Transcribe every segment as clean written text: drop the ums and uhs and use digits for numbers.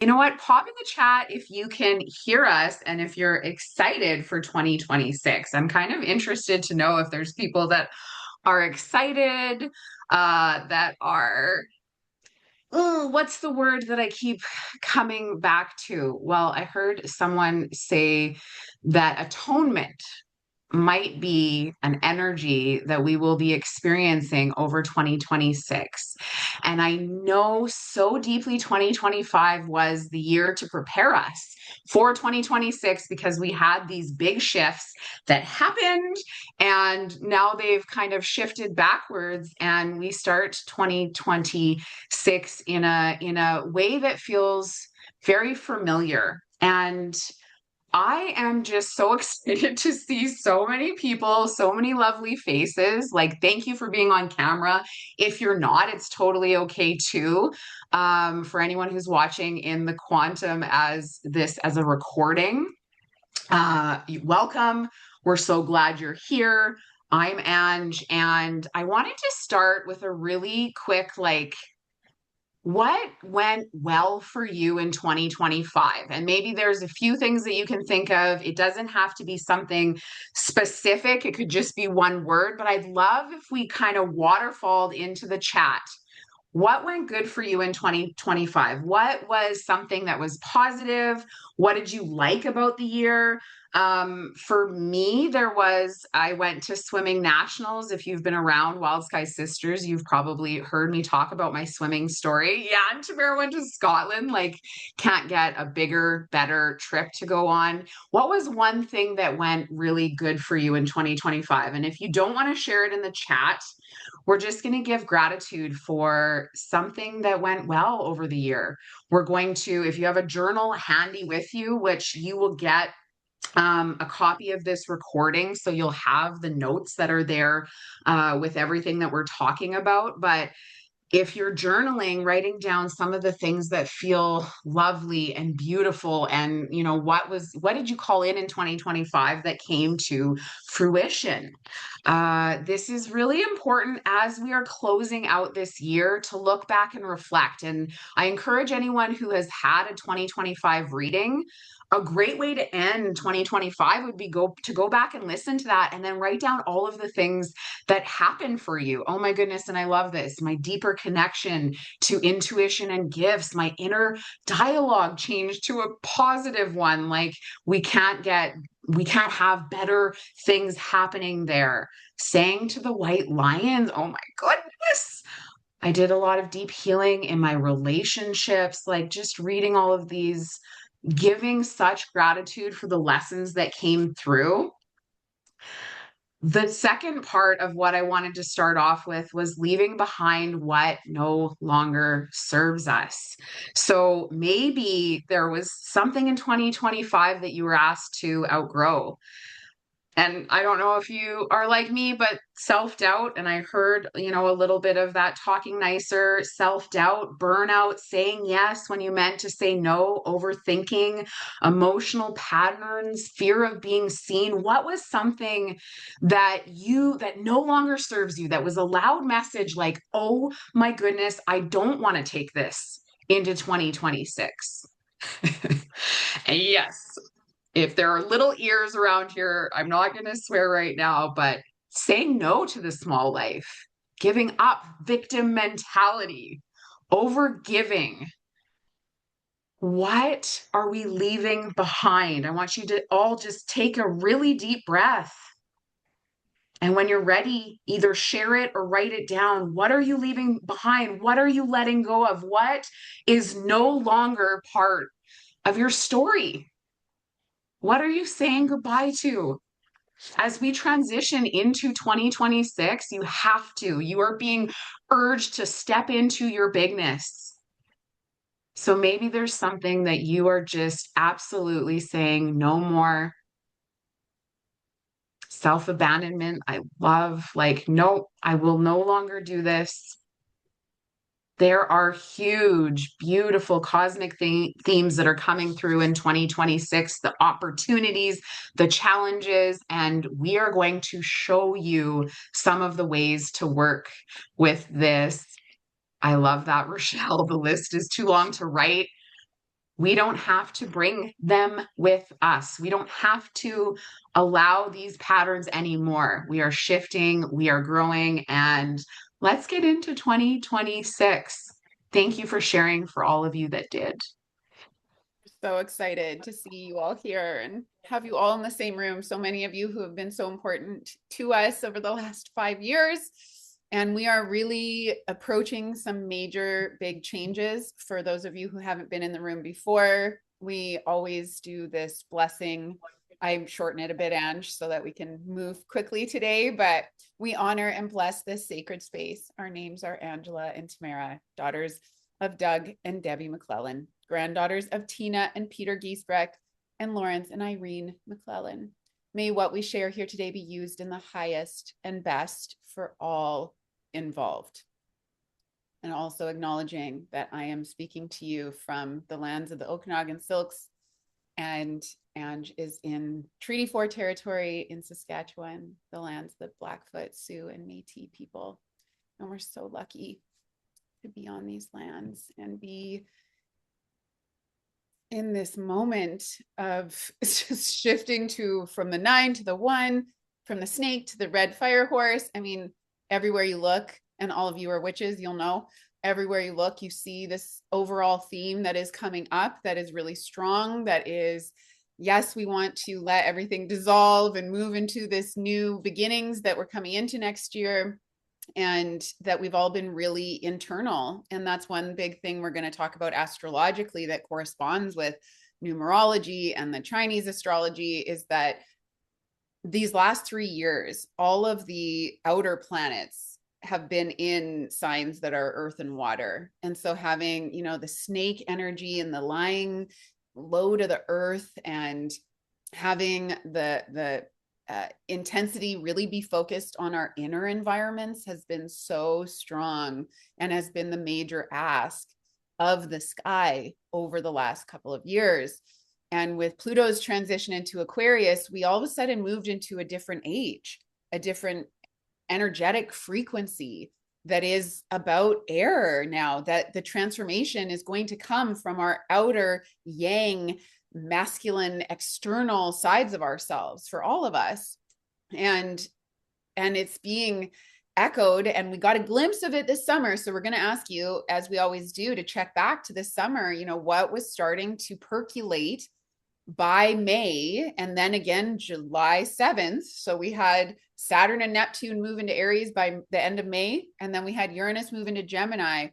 You know what? Pop in the chat if you can hear us and if you're excited for 2026. I'm kind of interested to know if there's people that are excited, that are, oh, what's the word that I keep coming back to? Well, I heard someone say that atonement might be an energy that we will be experiencing over 2026. And I know so deeply 2025 was the year to prepare us for 2026 because we had these big shifts that happened and now they've kind of shifted backwards and we start 2026 in a way that feels very familiar. And I am just so excited to see so many people, so many lovely faces. Like, thank you for being on camera. If you're not, it's totally okay too. For anyone who's watching in the quantum as a recording, welcome. We're so glad you're here. I'm Ange, and I wanted to start with a really quick, like, what went well for you in 2025? And maybe there's a few things that you can think of. It doesn't have to be something specific, it could just be one word, but I'd love if we kind of waterfalled into the chat. What went good for you in 2025? What was something that was positive? What did you like about the year? For me, I went to swimming nationals. If you've been around Wild Sky Sisters, you've probably heard me talk about my swimming story. Yeah, and Tamara went to Scotland. Like, can't get a bigger, better trip to go on. What was one thing that went really good for you in 2025? And if you don't want to share it in the chat, we're just going to give gratitude for something that went well over the year. We're going to, if you have a journal handy with you, which you will get a copy of this recording, so you'll have the notes that are there with everything that we're talking about. But if you're journaling, writing down some of the things that feel lovely and beautiful, and what did you call in 2025 that came to fruition? This is really important as we are closing out this year to look back and reflect. And I encourage anyone who has had a 2025 reading, a great way to end 2025 would be to go back and listen to that and then write down all of the things that happened for you. Oh my goodness. And I love this. My deeper connection to intuition and gifts, my inner dialogue changed to a positive one. Like, we can't have better things happening there. Saying to the white lions, oh my goodness. I did a lot of deep healing in my relationships, like just reading all of these, giving such gratitude for the lessons that came through. The second part of what I wanted to start off with was leaving behind what no longer serves us. So maybe there was something in 2025 that you were asked to outgrow. And I don't know if you are like me, but self-doubt, and I heard, a little bit of that talking nicer, self-doubt, burnout, saying yes when you meant to say no, overthinking, emotional patterns, fear of being seen. What was something that no longer serves you, that was a loud message like, oh my goodness, I don't want to take this into 2026? Yes. If there are little ears around here, I'm not going to swear right now, but saying no to the small life, giving up, victim mentality, over giving. What are we leaving behind? I want you to all just take a really deep breath. And when you're ready, either share it or write it down. What are you leaving behind? What are you letting go of? What is no longer part of your story? What are you saying goodbye to? As we transition into 2026, you are being urged to step into your bigness. So maybe there's something that you are just absolutely saying no more. Self-abandonment, I love, like, no, I will no longer do this. There are huge, beautiful cosmic themes that are coming through in 2026, the opportunities, the challenges, and we are going to show you some of the ways to work with this. I love that, Rochelle. The list is too long to write. We don't have to bring them with us. We don't have to allow these patterns anymore. We are shifting, we are growing, and let's get into 2026. Thank you for sharing for all of you that did. So excited to see you all here and have you all in the same room. So many of you who have been so important to us over the last 5 years. And we are really approaching some major big changes. For those of you who haven't been in the room before, we always do this blessing. I shorten it a bit, Ange, so that we can move quickly today, but we honor and bless this sacred space. Our names are Angela and Tamara, daughters of Doug and Debbie McClellan, granddaughters of Tina and Peter Giesbrecht, and Lawrence and Irene McClellan. May what we share here today be used in the highest and best for all involved. And also acknowledging that I am speaking to you from the lands of the Okanagan Silks, and Ange is in Treaty 4 territory in Saskatchewan, the lands of the Blackfoot, Sioux, and Métis people. And we're so lucky to be on these lands and be in this moment of just shifting from the 9 to the 1, from the snake to the red fire horse. I mean, everywhere you look, and all of you are witches, you'll know, everywhere you look, you see this overall theme that is coming up, that is really strong, that is, yes, we want to let everything dissolve and move into this new beginnings that we're coming into next year, and that we've all been really internal. And that's one big thing we're going to talk about astrologically that corresponds with numerology and the Chinese astrology, is that these last 3 years, all of the outer planets have been in signs that are earth and water. And so having, the snake energy and the lying low to the earth, and having the intensity really be focused on our inner environments has been so strong, and has been the major ask of the sky over the last couple of years. And with Pluto's transition into Aquarius, we all of a sudden moved into a different age, a different energetic frequency that is about air now, that the transformation is going to come from our outer yang, masculine, external sides of ourselves for all of us. And it's being echoed, and we got a glimpse of it this summer. So we're going to ask you, as we always do, to check back to this summer, what was starting to percolate by May, and then again July 7th. So we had Saturn and Neptune move into Aries by the end of May, and then we had Uranus move into Gemini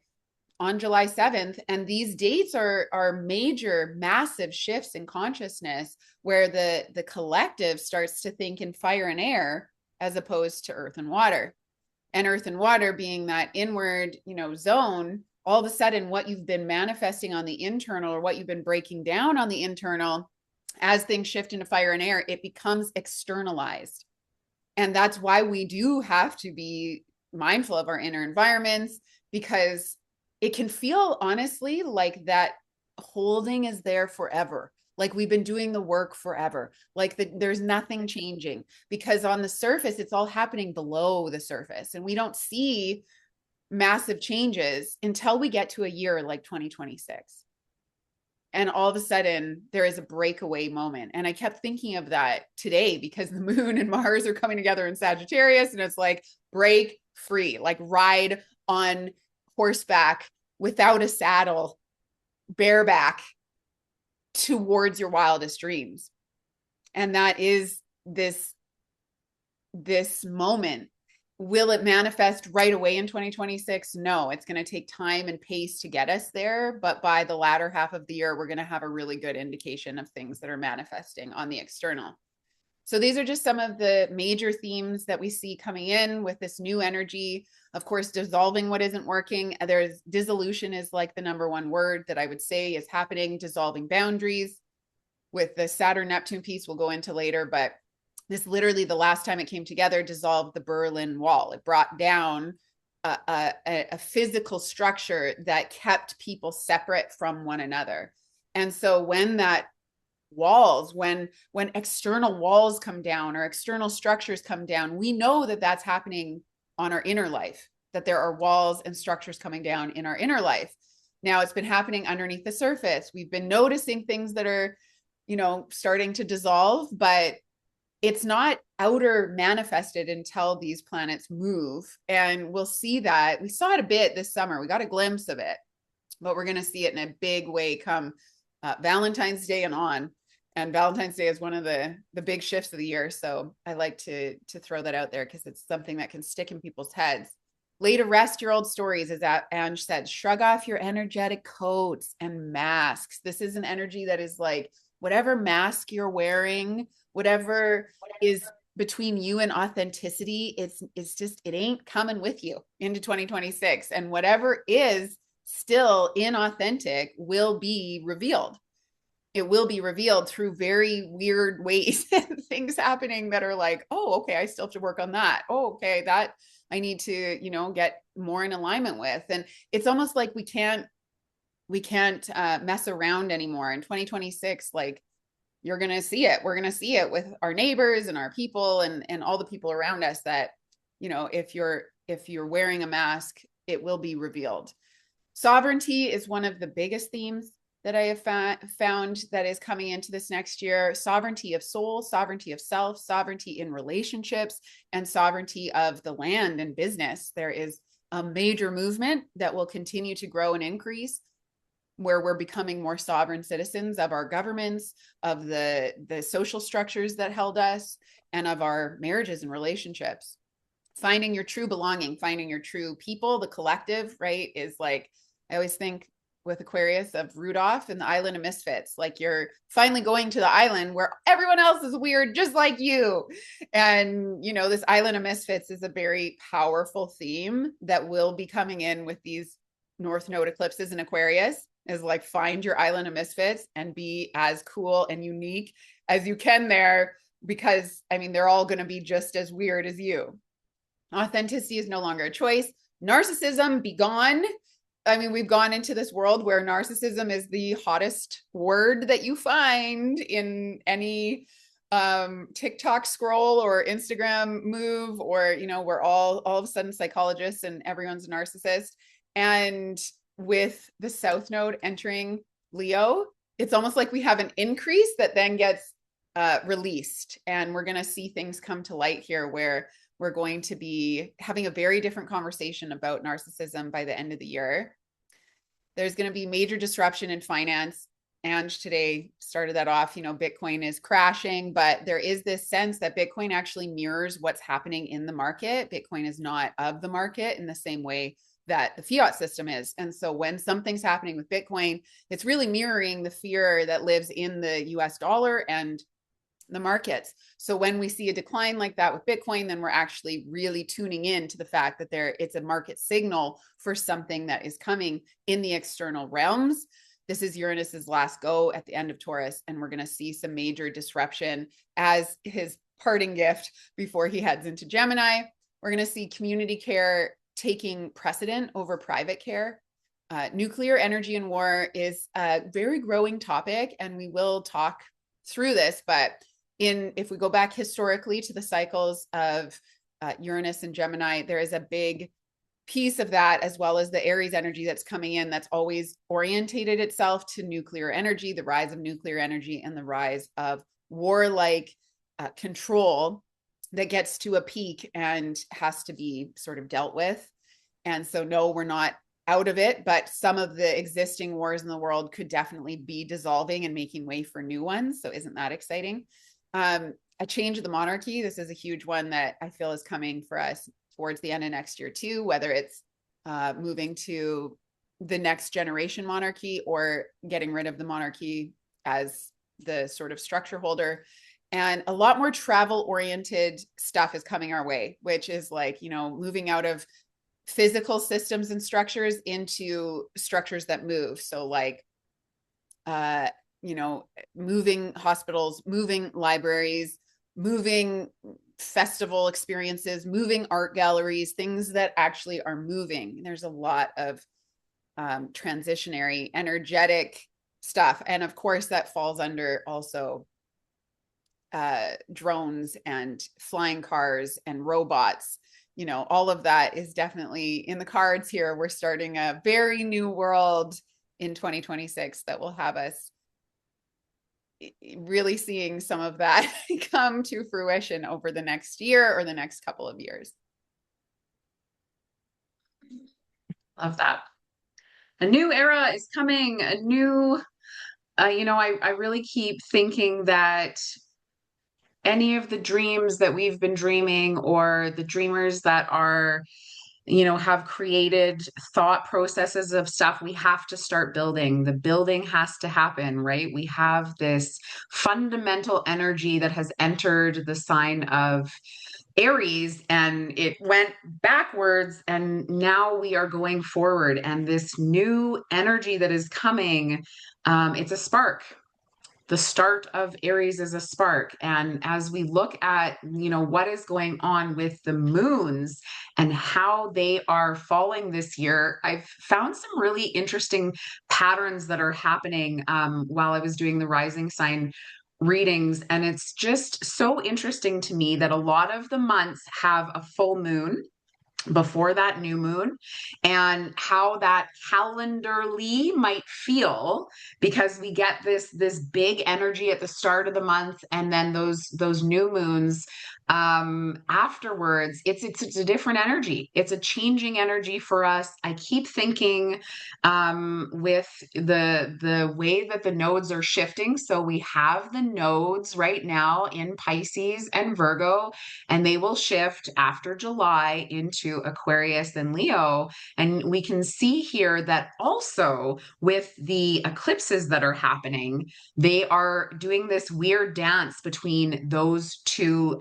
on July 7th. And these dates are major, massive shifts in consciousness, where the collective starts to think in fire and air as opposed to earth and water. And earth and water being that inward, zone, all of a sudden what you've been manifesting on the internal, or what you've been breaking down on the internal, as things shift into fire and air, it becomes externalized. And that's why we do have to be mindful of our inner environments, because it can feel, honestly, like that holding is there forever. Like we've been doing the work forever. Like there's nothing changing, because on the surface, it's all happening below the surface. And we don't see massive changes until we get to a year like 2026. And all of a sudden there is a breakaway moment. And I kept thinking of that today, because the moon and Mars are coming together in Sagittarius, and it's like break free, like ride on horseback without a saddle, bareback towards your wildest dreams. And that is this moment. Will it manifest right away in 2026? No, it's going to take time and pace to get us there. But by the latter half of the year, we're going to have a really good indication of things that are manifesting on the external. So these are just some of the major themes that we see coming in with this new energy. Of course, dissolving what isn't working. There's dissolution is like the number one word that I would say is happening, dissolving boundaries. With the Saturn Neptune piece we'll go into later, but this literally, the last time it came together, dissolved the Berlin Wall. It brought down a physical structure that kept people separate from one another. And so when that walls, when external walls come down or external structures come down, we know that that's happening on our inner life, that there are walls and structures coming down in our inner life. Now it's been happening underneath the surface. We've been noticing things that are, starting to dissolve, but it's not outer manifested until these planets move. And we'll see that. We saw it a bit this summer. We got a glimpse of it, but we're going to see it in a big way come Valentine's Day and on. And Valentine's Day is one of the big shifts of the year. So I like to throw that out there because it's something that can stick in people's heads. Lay to rest your old stories, as Ange said. Shrug off your energetic coats and masks. This is an energy that is like whatever mask you're wearing, whatever is between you and authenticity, it's just, it ain't coming with you into 2026. And whatever is still inauthentic will be revealed. It will be revealed through very weird ways and things happening that are like, oh, okay, I still have to work on that. Oh, okay, that I need to, get more in alignment with. And it's almost like we can't mess around anymore in 2026. Like, you're going to see it. We're going to see it with our neighbors and our people and all the people around us that, if you're wearing a mask, it will be revealed. Sovereignty is one of the biggest themes that I have found that is coming into this next year. Sovereignty of soul, sovereignty of self, sovereignty in relationships, and sovereignty of the land and business. There is a major movement that will continue to grow and increase, where we're becoming more sovereign citizens of our governments, of the social structures that held us, and of our marriages and relationships. Finding your true belonging, finding your true people, the collective, right, is like, I always think with Aquarius of Rudolph and the Island of Misfits. Like, you're finally going to the island where everyone else is weird, just like you. And, this Island of Misfits is a very powerful theme that will be coming in with these North Node eclipses in Aquarius, is like, find your Island of Misfits and be as cool and unique as you can there, because they're all going to be just as weird as you. Authenticity is no longer a choice. Narcissism, be gone. We've gone into this world where narcissism is the hottest word that you find in any TikTok scroll or Instagram move, or, we're all of a sudden psychologists and everyone's a narcissist. And with the South Node entering Leo, it's almost like we have an increase that then gets released. And we're going to see things come to light here where we're going to be having a very different conversation about narcissism by the end of the year. There's going to be major disruption in finance. Ange today started that off. Bitcoin is crashing, but there is this sense that Bitcoin actually mirrors what's happening in the market. Bitcoin is not of the market in the same way that the fiat system is. And so when something's happening with Bitcoin, it's really mirroring the fear that lives in the US dollar and the markets. So when we see a decline like that with Bitcoin, then we're actually really tuning in to the fact that it's a market signal for something that is coming in the external realms. This is Uranus's last go at the end of Taurus, and we're going to see some major disruption as his parting gift before he heads into Gemini. We're going to see community care taking precedent over private care. Nuclear energy and war is a very growing topic, and we will talk through this, but if we go back historically to the cycles of Uranus and Gemini, there is a big piece of that, as well as the Aries energy that's coming in, that's always orientated itself to nuclear energy, the rise of nuclear energy, and the rise of warlike control that gets to a peak and has to be sort of dealt with. And so, no, we're not out of it, but some of the existing wars in the world could definitely be dissolving and making way for new ones. So isn't that exciting? A change of the monarchy. This is a huge one that I feel is coming for us towards the end of next year too, whether it's moving to the next generation monarchy or getting rid of the monarchy as the sort of structure holder. And a lot more travel oriented stuff is coming our way, which is like, moving out of physical systems and structures into structures that move. So like, moving hospitals, moving libraries, moving festival experiences, moving art galleries, things that actually are moving. There's a lot of transitionary, energetic stuff. And of course, that falls under also drones and flying cars and robots you know, all of that is definitely in the cards here. We're starting a very new world in 2026 that will have us really seeing some of that come to fruition over the next year or the next couple of years. Love that. A new era is coming, a new, I really keep thinking that any of the dreams that we've been dreaming or the dreamers that are, have created thought processes of stuff, we have to start building. The building has to happen, right? We have this fundamental energy that has entered the sign of Aries and it went backwards, and now we are going forward. And this new energy that is coming, it's a spark. The start of Aries is a spark. And as we look at, what is going on with the moons and how they are falling this year, I've found some really interesting patterns that are happening while I was doing the rising sign readings. And it's just so interesting to me that a lot of the months have a full moon before that new moon, and how that calendarly might feel, because we get this big energy at the start of the month, and then those new moons afterwards, it's a different energy. It's a changing energy for us. I keep thinking with the way that the nodes are shifting. So we have the nodes right now in Pisces and Virgo, and they will shift after July into Aquarius and Leo. And we can see here that also with the eclipses that are happening, they are doing this weird dance between those two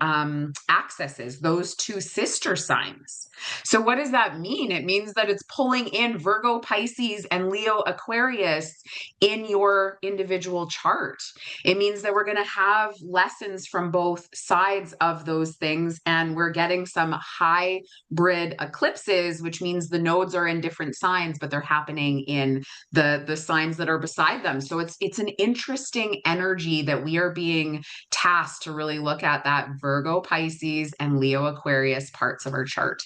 accesses, those two sister signs. So what does that mean? It means that it's pulling in Virgo, Pisces, and Leo, Aquarius in your individual chart. It means that we're going to have lessons from both sides of those things, and we're getting some hybrid eclipses, which means the nodes are in different signs, but they're happening in the signs that are beside them. So it's an interesting energy that we are being tasked to really look at, that Virgo, Pisces, and Leo, Aquarius parts of our chart.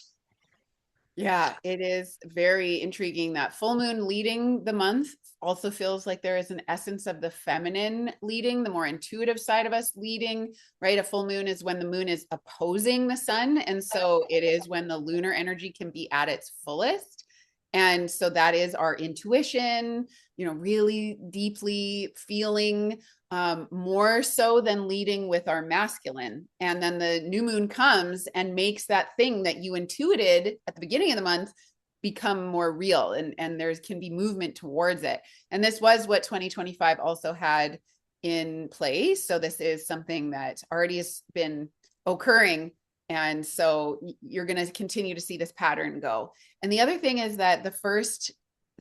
Yeah, it is very intriguing. That full moon leading the month also feels like there is an essence of the feminine leading, the more intuitive side of us leading, right? A full moon is when the moon is opposing the sun. And so it is when the lunar energy can be at its fullest. And so that is our intuition, really deeply feeling, more so than leading with our masculine. And then the new moon comes and makes that thing that you intuited at the beginning of the month become more real, and there can be movement towards it. And this was what 2025 also had in place. So this is something that already has been occurring. And so you're going to continue to see this pattern go. And the other thing is that the first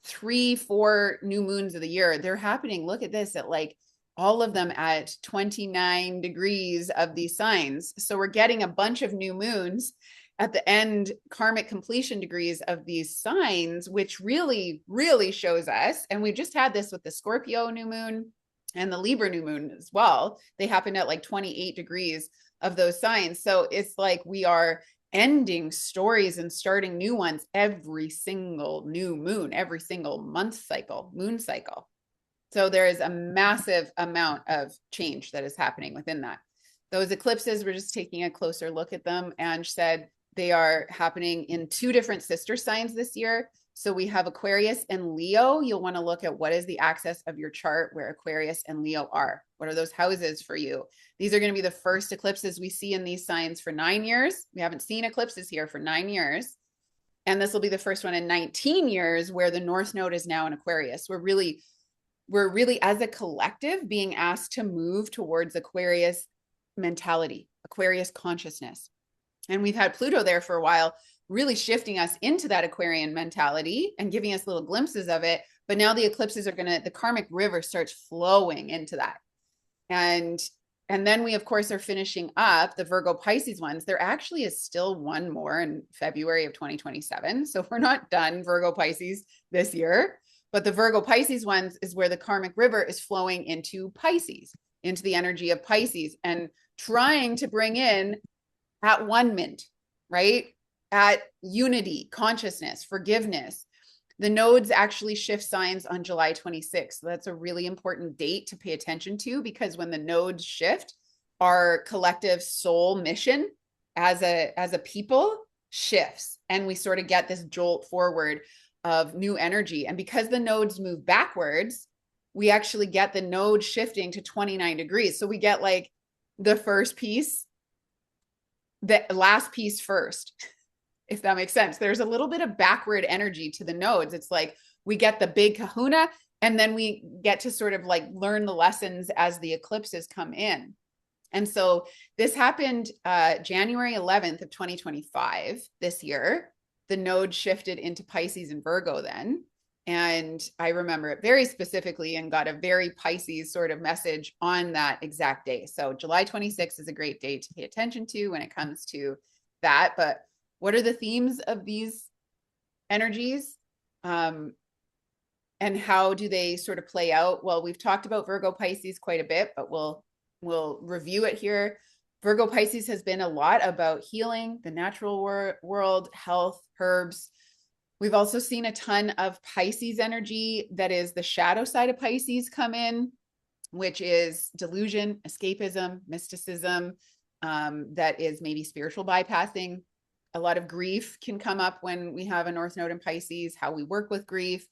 3-4 new moons of the year, they're happening. Look at this, at like all of them at 29 degrees of these signs. So we're getting a bunch of new moons at the end, karmic completion degrees of these signs, which really, really shows us. And we just had this with the Scorpio new moon and the Libra new moon as well. They happened at like 28 degrees of those signs. So it's like we are ending stories and starting new ones every single new moon, every single moon cycle. So there is a massive amount of change that is happening within that. Those eclipses, we're just taking a closer look at them, and said they are happening in 2 different sister signs this year. So we have Aquarius and Leo. You'll want to look at what is the axis of your chart where Aquarius and Leo are. What are those houses for you? These are going to be the first eclipses we see in these signs for 9 years. We haven't seen eclipses here for 9 years. And this will be the first one in 19 years where the North Node is now in Aquarius. We're really, as a collective, being asked to move towards Aquarius mentality, Aquarius consciousness. And we've had Pluto there for a while, really shifting us into that Aquarian mentality and giving us little glimpses of it. But now the eclipses are the karmic river starts flowing into that. And then we, of course, are finishing up the Virgo Pisces ones. There actually is still one more in February of 2027. So we're not done Virgo Pisces this year. But the Virgo Pisces ones is where the karmic river is flowing into Pisces, into the energy of Pisces, and trying to bring in at 1 mint, right? at unity, consciousness, forgiveness. The nodes actually shift signs on July 26th. So that's a really important date to pay attention to, because when the nodes shift, our collective soul mission as a people shifts, and we sort of get this jolt forward of new energy. And because the nodes move backwards, we actually get the node shifting to 29 degrees. So we get like the first piece, the last piece first, if that makes sense. There's a little bit of backward energy to the nodes. It's like we get the big kahuna, and then we get to sort of like learn the lessons as the eclipses come in. And so this happened January 11th of 2025 this year. The node shifted into Pisces and Virgo then. And I remember it very specifically and got a very Pisces sort of message on that exact day. So July 26th is a great day to pay attention to when it comes to that. But what are the themes of these energies? And how do they sort of play out? Well, we've talked about Virgo Pisces quite a bit, but we'll review it here. Virgo Pisces has been a lot about healing, the natural world, health, herbs. We've also seen a ton of Pisces energy that is the shadow side of Pisces come in, which is delusion, escapism, mysticism, that is maybe spiritual bypassing. A lot of grief can come up when we have a North Node in Pisces, how we work with grief,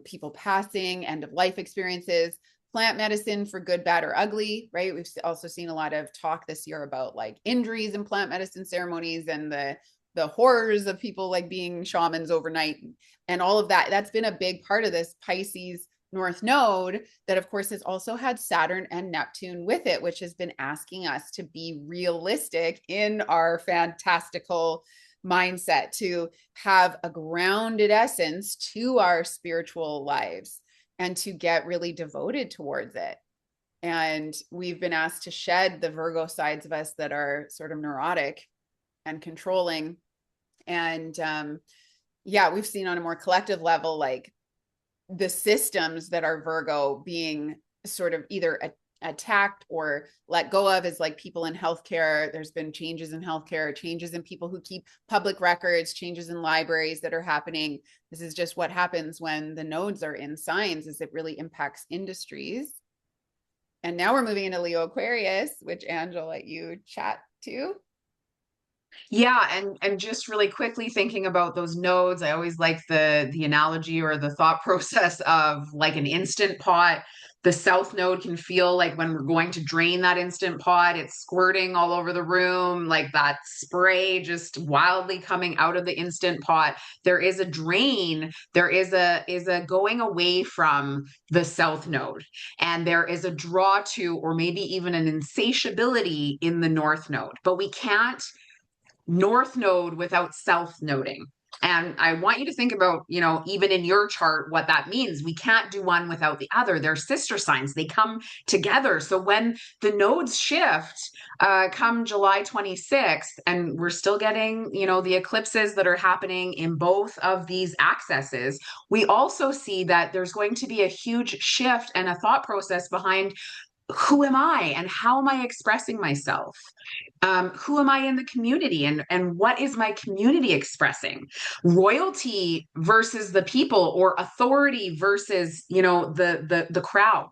people passing, end of life experiences, plant medicine for good, bad, or ugly, right? We've also seen a lot of talk this year about like injuries in plant medicine ceremonies and the horrors of people like being shamans overnight and all of that. That's been a big part of this Pisces North Node that, of course, has also had Saturn and Neptune with it, which has been asking us to be realistic in our fantastical mindset, to have a grounded essence to our spiritual lives and to get really devoted towards it. And we've been asked to shed the Virgo sides of us that are sort of neurotic and controlling. And yeah, we've seen on a more collective level, like the systems that are Virgo being sort of either attacked or let go of, is like people in healthcare. There's been changes in healthcare, changes in people who keep public records, changes in libraries that are happening. This is just what happens when the nodes are in signs, is it really impacts industries. And now we're moving into Leo Aquarius, which Ange, I'll let you chat to. Yeah, and just really quickly thinking about those nodes, I always like the analogy or the thought process of like an instant pot. The south node can feel like when we're going to drain that instant pot, it's squirting all over the room, like that spray just wildly coming out of the instant pot. There is a drain, there is a going away from the south node, and there is a draw to, or maybe even an insatiability in the north node. But we can't north node without south noding. And I want you to think about, even in your chart, what that means. We can't do one without the other. They're sister signs. They come together. So when the nodes shift, come July 26th, and we're still getting, the eclipses that are happening in both of these accesses, we also see that there's going to be a huge shift and a thought process behind who am I and how am I expressing myself? Who am I in the community, and what is my community expressing? Royalty versus the people, or authority versus, the crowd.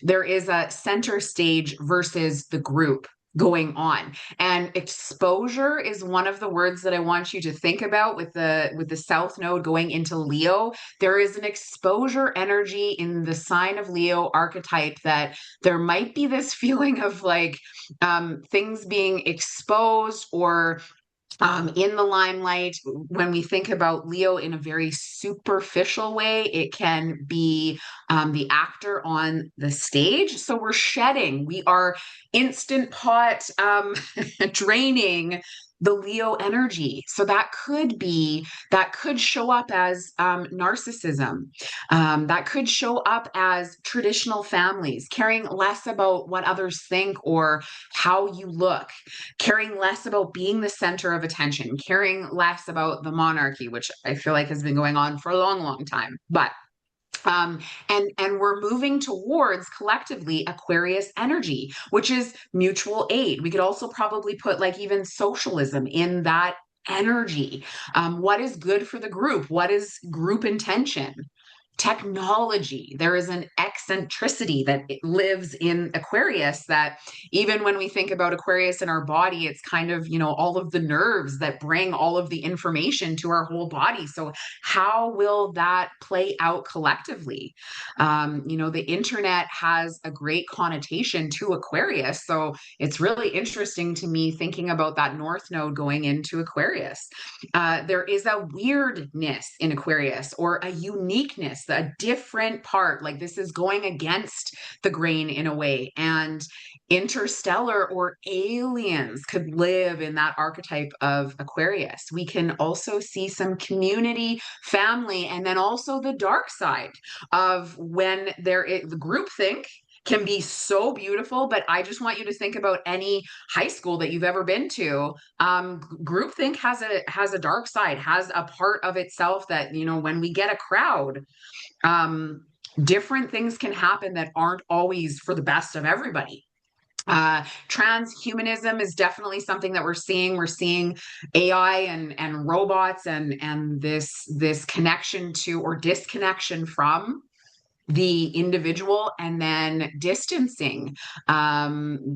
There is a center stage versus the group going on. And exposure is one of the words that I want you to think about with the south node going into Leo. There is an exposure energy in the sign of Leo archetype, that there might be this feeling of like things being exposed or in the limelight. When we think about Leo in a very superficial way, it can be the actor on the stage. So we're shedding, we are instant pot draining the Leo energy. So that could show up as narcissism. That could show up as traditional families, caring less about what others think or how you look, caring less about being the center of attention, caring less about the monarchy, which I feel like has been going on for a long, long time. But and we're moving towards collectively Aquarius energy, which is mutual aid. We could also probably put like even socialism in that energy. What is good for the group? What is group intention? Technology. There is an eccentricity that it lives in Aquarius, that even when we think about Aquarius in our body, it's kind of, all of the nerves that bring all of the information to our whole body. So how will that play out collectively? The internet has a great connotation to Aquarius. So it's really interesting to me thinking about that North Node going into Aquarius. There is a weirdness in Aquarius, or a uniqueness, a different part. Like, this is going against the grain in a way. And interstellar or aliens could live in that archetype of Aquarius. We can also see some community, family, and then also the dark side of when there is groupthink can be so beautiful. But I just want you to think about any high school that you've ever been to. Groupthink has a dark side, has a part of itself that, when we get a crowd, different things can happen that aren't always for the best of everybody. Transhumanism is definitely something that we're seeing. We're seeing AI and robots, and this connection to, or disconnection from, the individual, and then distancing,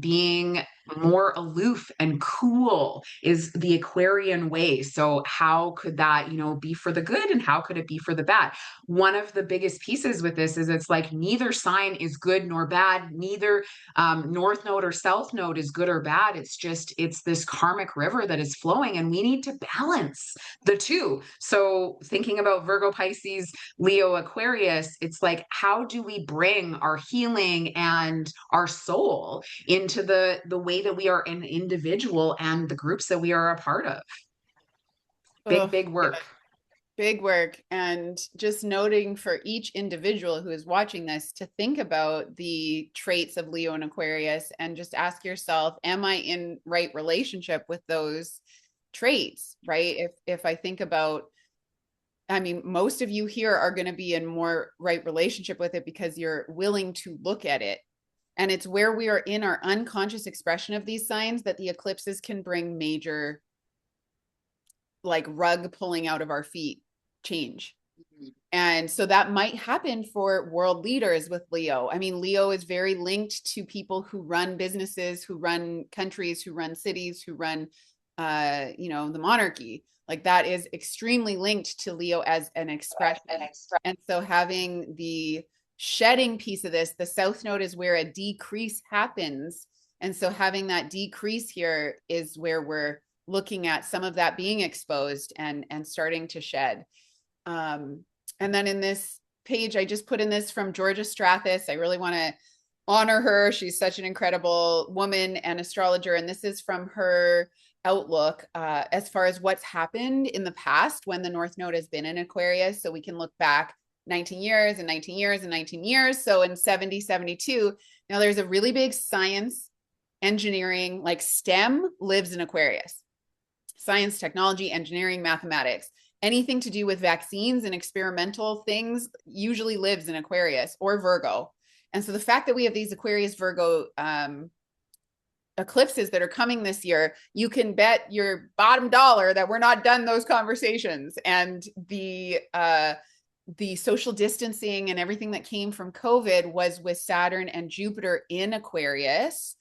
being more aloof and cool is the Aquarian way. So how could that, be for the good, and how could it be for the bad? One of the biggest pieces with this is it's like neither sign is good nor bad. Neither North Node or South Node is good or bad. It's this karmic river that is flowing, and we need to balance the two. So thinking about Virgo, Pisces, Leo, Aquarius, it's like, how do we bring our healing and our soul into the way that we are an individual and the groups that we are a part of? Oh, Big work. big work. And just noting for each individual who is watching this to think about the traits of Leo and Aquarius, and just ask yourself, am I in right relationship with those traits, right? If I think about, I mean, most of you here are going to be in more right relationship with it because you're willing to look at it. And it's where we are in our unconscious expression of these signs that the eclipses can bring major, like, rug pulling out of our feet change. And so that might happen for world leaders with Leo. I mean, Leo is very linked to people who run businesses, who run countries, who run cities, who run, the monarchy. Like, that is extremely linked to Leo as an expression. And so having the shedding piece of this, the South Node is where a decrease happens. And so having that decrease here is where we're looking at some of that being exposed and starting to shed. And then in this page, I just put in this from Georgia Strathis. I really want to honor her. She's such an incredible woman and astrologer. And this is from her outlook as far as what's happened in the past when the North Node has been in Aquarius. So we can look back 19 years and 19 years and 19 years. So in 70, 72, now there's a really big science, engineering, like STEM lives in Aquarius. Science, technology, engineering, mathematics, anything to do with vaccines and experimental things usually lives in Aquarius or Virgo. And so the fact that we have these Aquarius Virgo eclipses that are coming this year, you can bet your bottom dollar that we're not done those conversations. And the social distancing and everything that came from COVID was with Saturn and Jupiter in Aquarius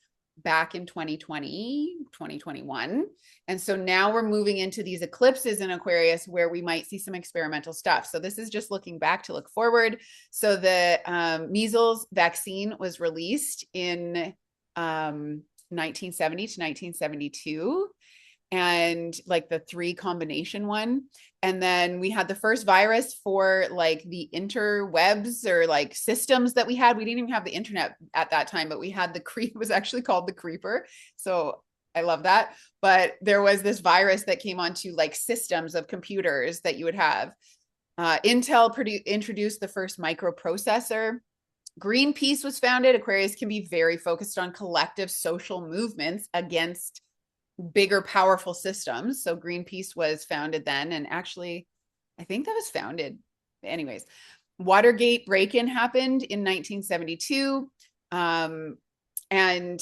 back in 2020, 2021. And so now we're moving into these eclipses in Aquarius where we might see some experimental stuff. So this is just looking back to look forward. So the measles vaccine was released in 1970 to 1972. And like the 3 combination one. And then we had the first virus for like the interwebs or like systems that we had. We didn't even have the internet at that time, but we had it was actually called the creeper. So I love that. But there was this virus that came onto like systems of computers that you would have. Intel introduced the first microprocessor. Greenpeace was founded. Aquarius can be very focused on collective social movements against bigger, powerful systems. So Greenpeace was founded then. And actually, I think that was founded. Anyways, Watergate break-in happened in 1972. And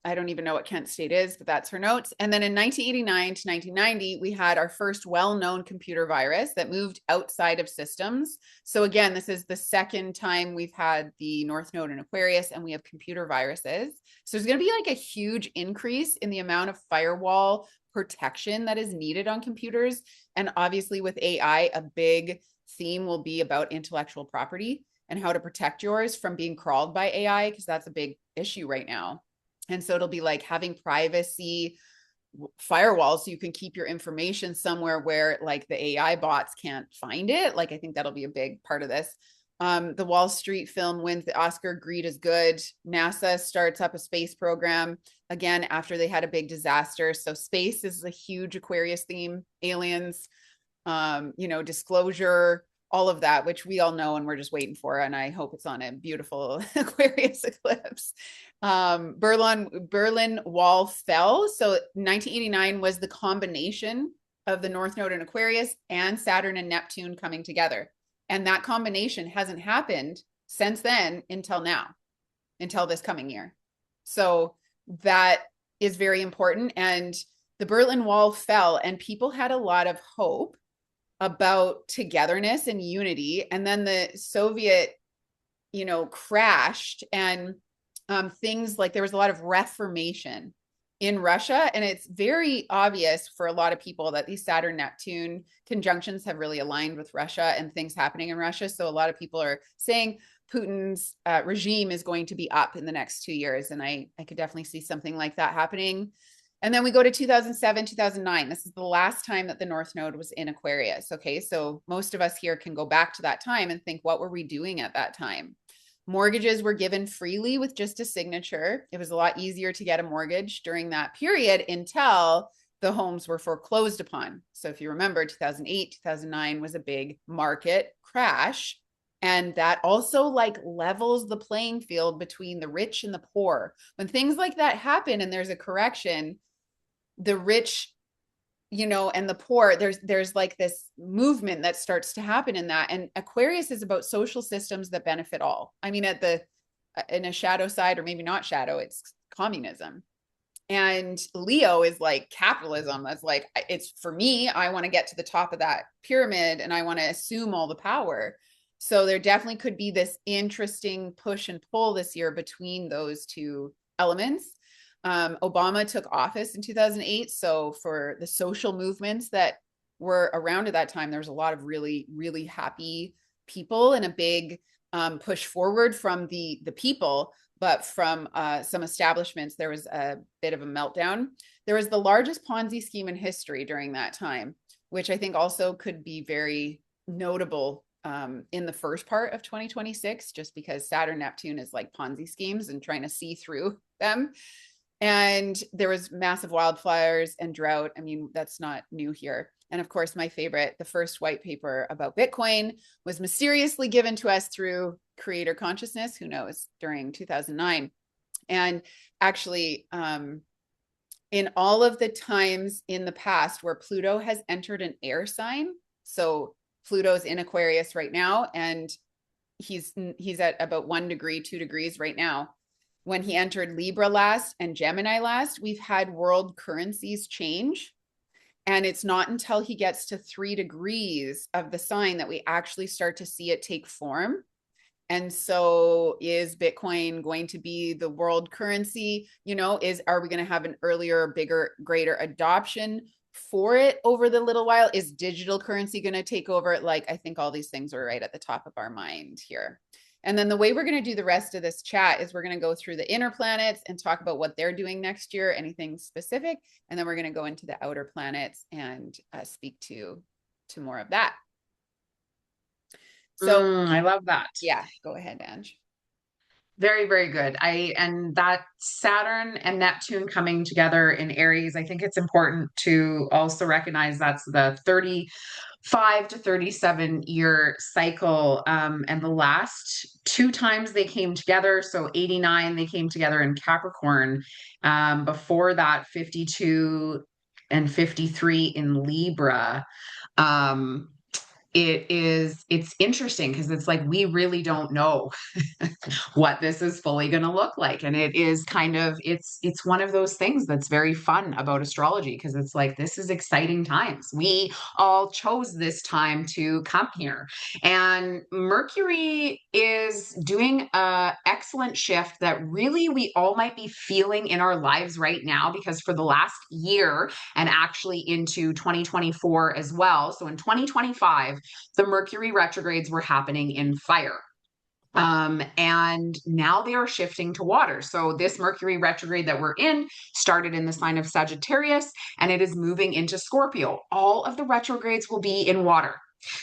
I don't even know what Kent State is, but that's her notes. And then in 1989 to 1990, we had our first well-known computer virus that moved outside of systems. So again, this is the second time we've had the North Node in Aquarius, and we have computer viruses. So there's going to be like a huge increase in the amount of firewall protection that is needed on computers. And obviously with AI, a big theme will be about intellectual property and how to protect yours from being crawled by AI, because that's a big issue right now. And so it'll be like having privacy firewalls so you can keep your information somewhere where like the AI bots can't find it. Like I think that'll be a big part of this. The Wall Street film wins the Oscar. Greed is good. NASA starts up a space program again after they had a big disaster. So space is a huge Aquarius theme. Aliens, disclosure, all of that, which we all know and we're just waiting for. And I hope it's on a beautiful Aquarius eclipse. Berlin Wall fell. So 1989 was the combination of the North Node in Aquarius and Saturn and Neptune coming together. And that combination hasn't happened since then until now, until this coming year. So that is very important. And the Berlin Wall fell, and people had a lot of hope about togetherness and unity. And then the Soviet, crashed, and things like there was a lot of reformation in Russia. And it's very obvious for a lot of people that these Saturn Neptune conjunctions have really aligned with Russia and things happening in Russia. So a lot of people are saying Putin's regime is going to be up in the next 2 years. And I could definitely see something like that happening. And then we go to 2007, 2009. This is the last time that the North Node was in Aquarius. Okay, so most of us here can go back to that time and think, what were we doing at that time? Mortgages were given freely with just a signature. It was a lot easier to get a mortgage during that period until the homes were foreclosed upon. So if you remember, 2008, 2009 was a big market crash. And that also like levels the playing field between the rich and the poor. When things like that happen and there's a correction, the rich, and the poor, there's like this movement that starts to happen in that. And Aquarius is about social systems that benefit all. I mean, in a shadow side, or maybe not shadow, it's communism. And Leo is like capitalism. That's like, it's for me, I want to get to the top of that pyramid and I want to assume all the power. So there definitely could be this interesting push and pull this year between those two elements. Obama took office in 2008. So for the social movements that were around at that time, there was a lot of really, really happy people and a big push forward from the people. But from some establishments, there was a bit of a meltdown. There was the largest Ponzi scheme in history during that time, which I think also could be very notable in the first part of 2026, just because Saturn Neptune is like Ponzi schemes and trying to see through them. And there was massive wildfires and drought. I mean, that's not new here. And of course, my favorite, the first white paper about Bitcoin was mysteriously given to us through creator consciousness, who knows, during 2009. And actually, in all of the times in the past where Pluto has entered an air sign, so Pluto's in Aquarius right now, and he's at about 1 degree, 2 degrees right now. When he entered Libra last and Gemini last, we've had world currencies change. And it's not until he gets to 3 degrees of the sign that we actually start to see it take form. And so is Bitcoin going to be the world currency? Are we going to have an earlier, bigger, greater adoption for it over the little while? Is digital currency going to take over? Like, I think all these things are right at the top of our mind here. And then the way we're going to do the rest of this chat is we're going to go through the inner planets and talk about what they're doing next year, anything specific. And then we're going to go into the outer planets and speak to more of that. So I love that. Yeah, go ahead, Ange. Very, very good. And that Saturn and Neptune coming together in Aries, I think it's important to also recognize that's the 35 to 37-year cycle. And the last 2 times they came together, so 89, they came together in Capricorn. Before that, 52 and 53 in Libra. it's interesting because it's like we really don't know what this is fully going to look like, and it is kind of it's one of those things that's very fun about astrology because it's like this is exciting times. We all chose this time to come here, and Mercury is doing a excellent shift that really we all might be feeling in our lives right now, because for the last year and actually into 2024 as well, so in 2025 the Mercury retrogrades were happening in fire. And now they are shifting to water. So this Mercury retrograde that we're in started in the sign of Sagittarius and it is moving into Scorpio. All of the retrogrades will be in water.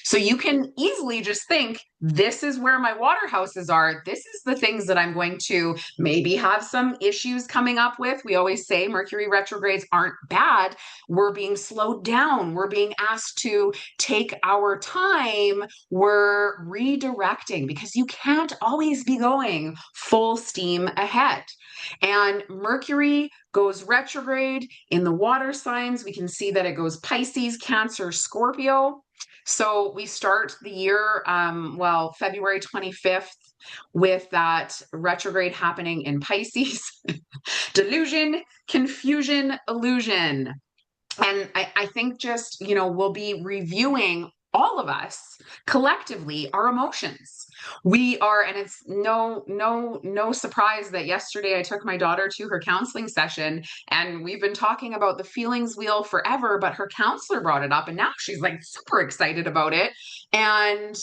So you can easily just think, this is where my water houses are. This is the things that I'm going to maybe have some issues coming up with. We always say Mercury retrogrades aren't bad. We're being slowed down. We're being asked to take our time. We're redirecting because you can't always be going full steam ahead. And Mercury goes retrograde in the water signs. We can see that it goes Pisces, Cancer, Scorpio. So we start the year, February 25th with that retrograde happening in Pisces. Delusion, confusion, illusion. And I think just, we'll be reviewing all of us collectively our emotions. We are, and it's no surprise that yesterday I took my daughter to her counseling session and we've been talking about the feelings wheel forever, but her counselor brought it up and now she's like super excited about it. And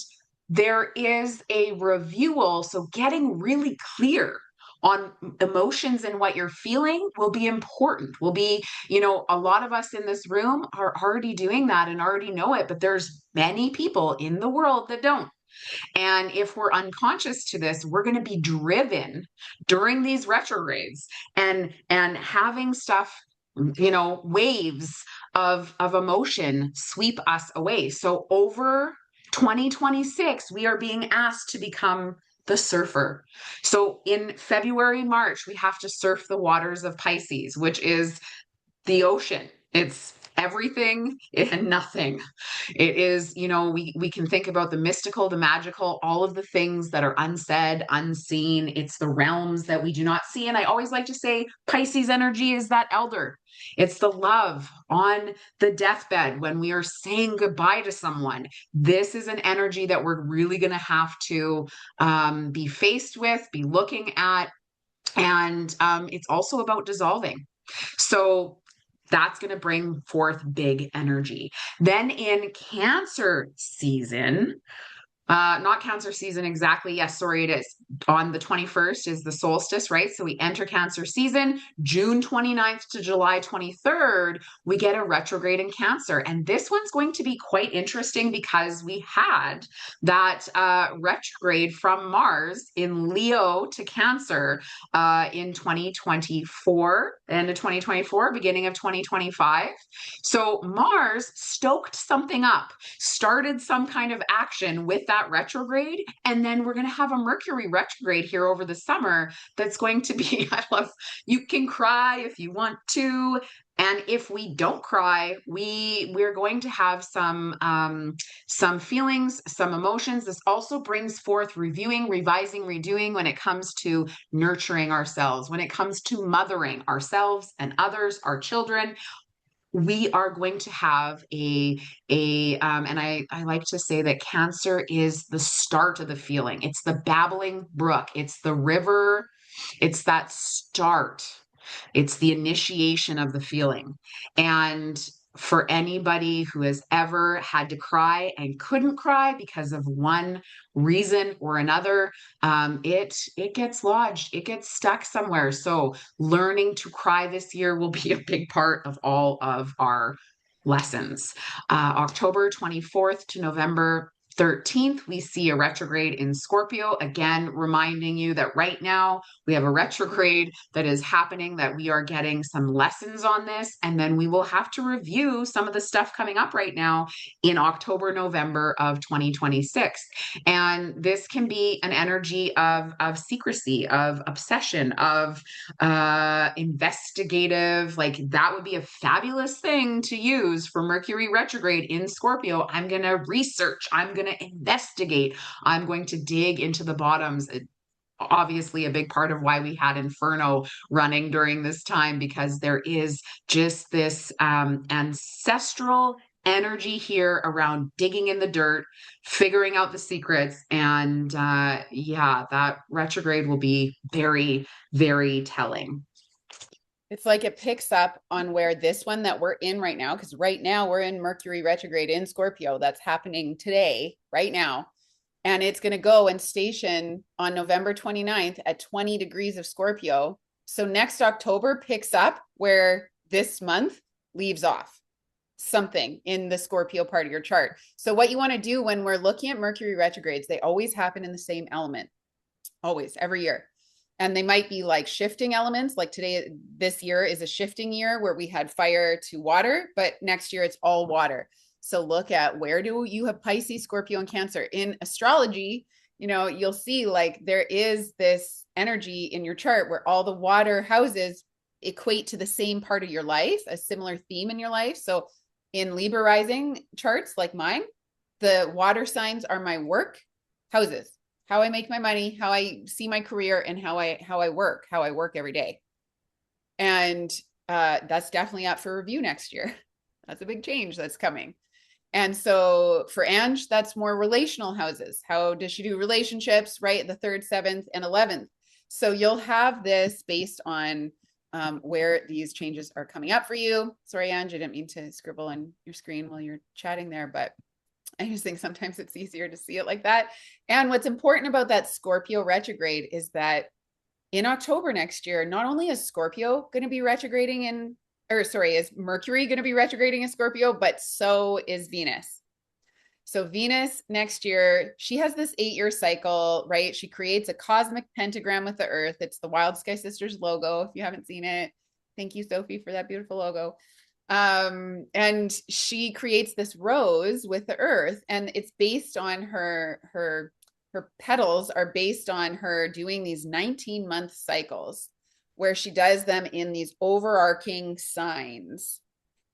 there is a reviewal. So getting really clear on emotions and what you're feeling will be important. Will be, a lot of us in this room are already doing that and already know it, but there's many people in the world that don't. And if we're unconscious to this, we're going to be driven during these retrogrades and having stuff, waves of emotion sweep us away. So over 2026, we are being asked to become the surfer. So in February, March, we have to surf the waters of Pisces, which is the ocean. It's everything and nothing. It is, we can think about the mystical, the magical, all of the things that are unsaid, unseen. It's the realms that we do not see. And I always like to say Pisces energy is that elder. It's the love on the deathbed when we are saying goodbye to someone. This is an energy that we're really going to have to be faced with, be looking at. And it's also about dissolving. So that's going to bring forth big energy. Then in Cancer season, not Cancer season exactly. Yes, sorry, it is. On the 21st is the solstice, right? So we enter Cancer season. June 29th to July 23rd, we get a retrograde in Cancer. And this one's going to be quite interesting because we had that retrograde from Mars in Leo to Cancer in 2024, end of 2024, beginning of 2025. So Mars stoked something up, started some kind of action with that retrograde, and then we're going to have a Mercury retrograde here over the summer that's going to be, I love, you can cry if you want to, and if we don't cry, we're going to have some feelings, some emotions. This also brings forth reviewing, revising, redoing when it comes to nurturing ourselves, when it comes to mothering ourselves and others, our children. We are going to have and I like to say that Cancer is the start of the feeling. It's the babbling brook. It's the river. It's that start. It's the initiation of the feeling. And for anybody who has ever had to cry and couldn't cry because of one reason or another, it gets lodged, it gets stuck somewhere. So learning to cry this year will be a big part of all of our lessons. October 24th to November 13th, we see a retrograde in Scorpio, again, reminding you that right now we have a retrograde that is happening, that we are getting some lessons on this. And then we will have to review some of the stuff coming up right now in October, November of 2026. And this can be an energy of secrecy, of obsession, of investigative. Like that would be a fabulous thing to use for Mercury retrograde in Scorpio. I'm going to research, I'm going to investigate, I'm going to dig into the bottoms. Obviously a big part of why we had Inferno running during this time, because there is just this ancestral energy here around digging in the dirt, figuring out the secrets. And yeah, that retrograde will be very, very telling. It's like it picks up on where this one that we're in right now, because right now we're in Mercury retrograde in Scorpio. That's happening today, right now. And it's going to go and station on November 29th at 20 degrees of Scorpio. So next October picks up where this month leaves off, something in the Scorpio part of your chart. So what you want to do when we're looking at Mercury retrogrades, they always happen in the same element, always, every year. And they might be like shifting elements. Like today, this year is a shifting year where we had fire to water, but next year it's all water. So look at, where do you have Pisces, Scorpio, and Cancer in astrology? You know, you'll see like there is this energy in your chart where all the water houses equate to the same part of your life, a similar theme in your life. So in Libra rising charts like mine, the water signs are my work houses, how I make my money, how I see my career, and how I work every day. And that's definitely up for review next year. That's a big change that's coming. And so for Ange, that's more relational houses. How does she do relationships, right? The 3rd, 7th, and 11th. So you'll have this based on where these changes are coming up for you. Sorry, Ange, I didn't mean to scribble on your screen while you're chatting there, but I just think sometimes it's easier to see it like that. And what's important about that Scorpio retrograde is that in October next year, not only is Scorpio going to be retrograding in, or sorry, is Mercury going to be retrograding in Scorpio, but so is Venus. So Venus next year, she has this 8-year cycle, right? She creates a cosmic pentagram with the Earth. It's the Wild Sky Sisters logo. If you haven't seen it, thank you, Sophie, for that beautiful logo. And she creates this rose with the Earth, and it's based on her petals are based on her doing these 19-month cycles where she does them in these overarching signs.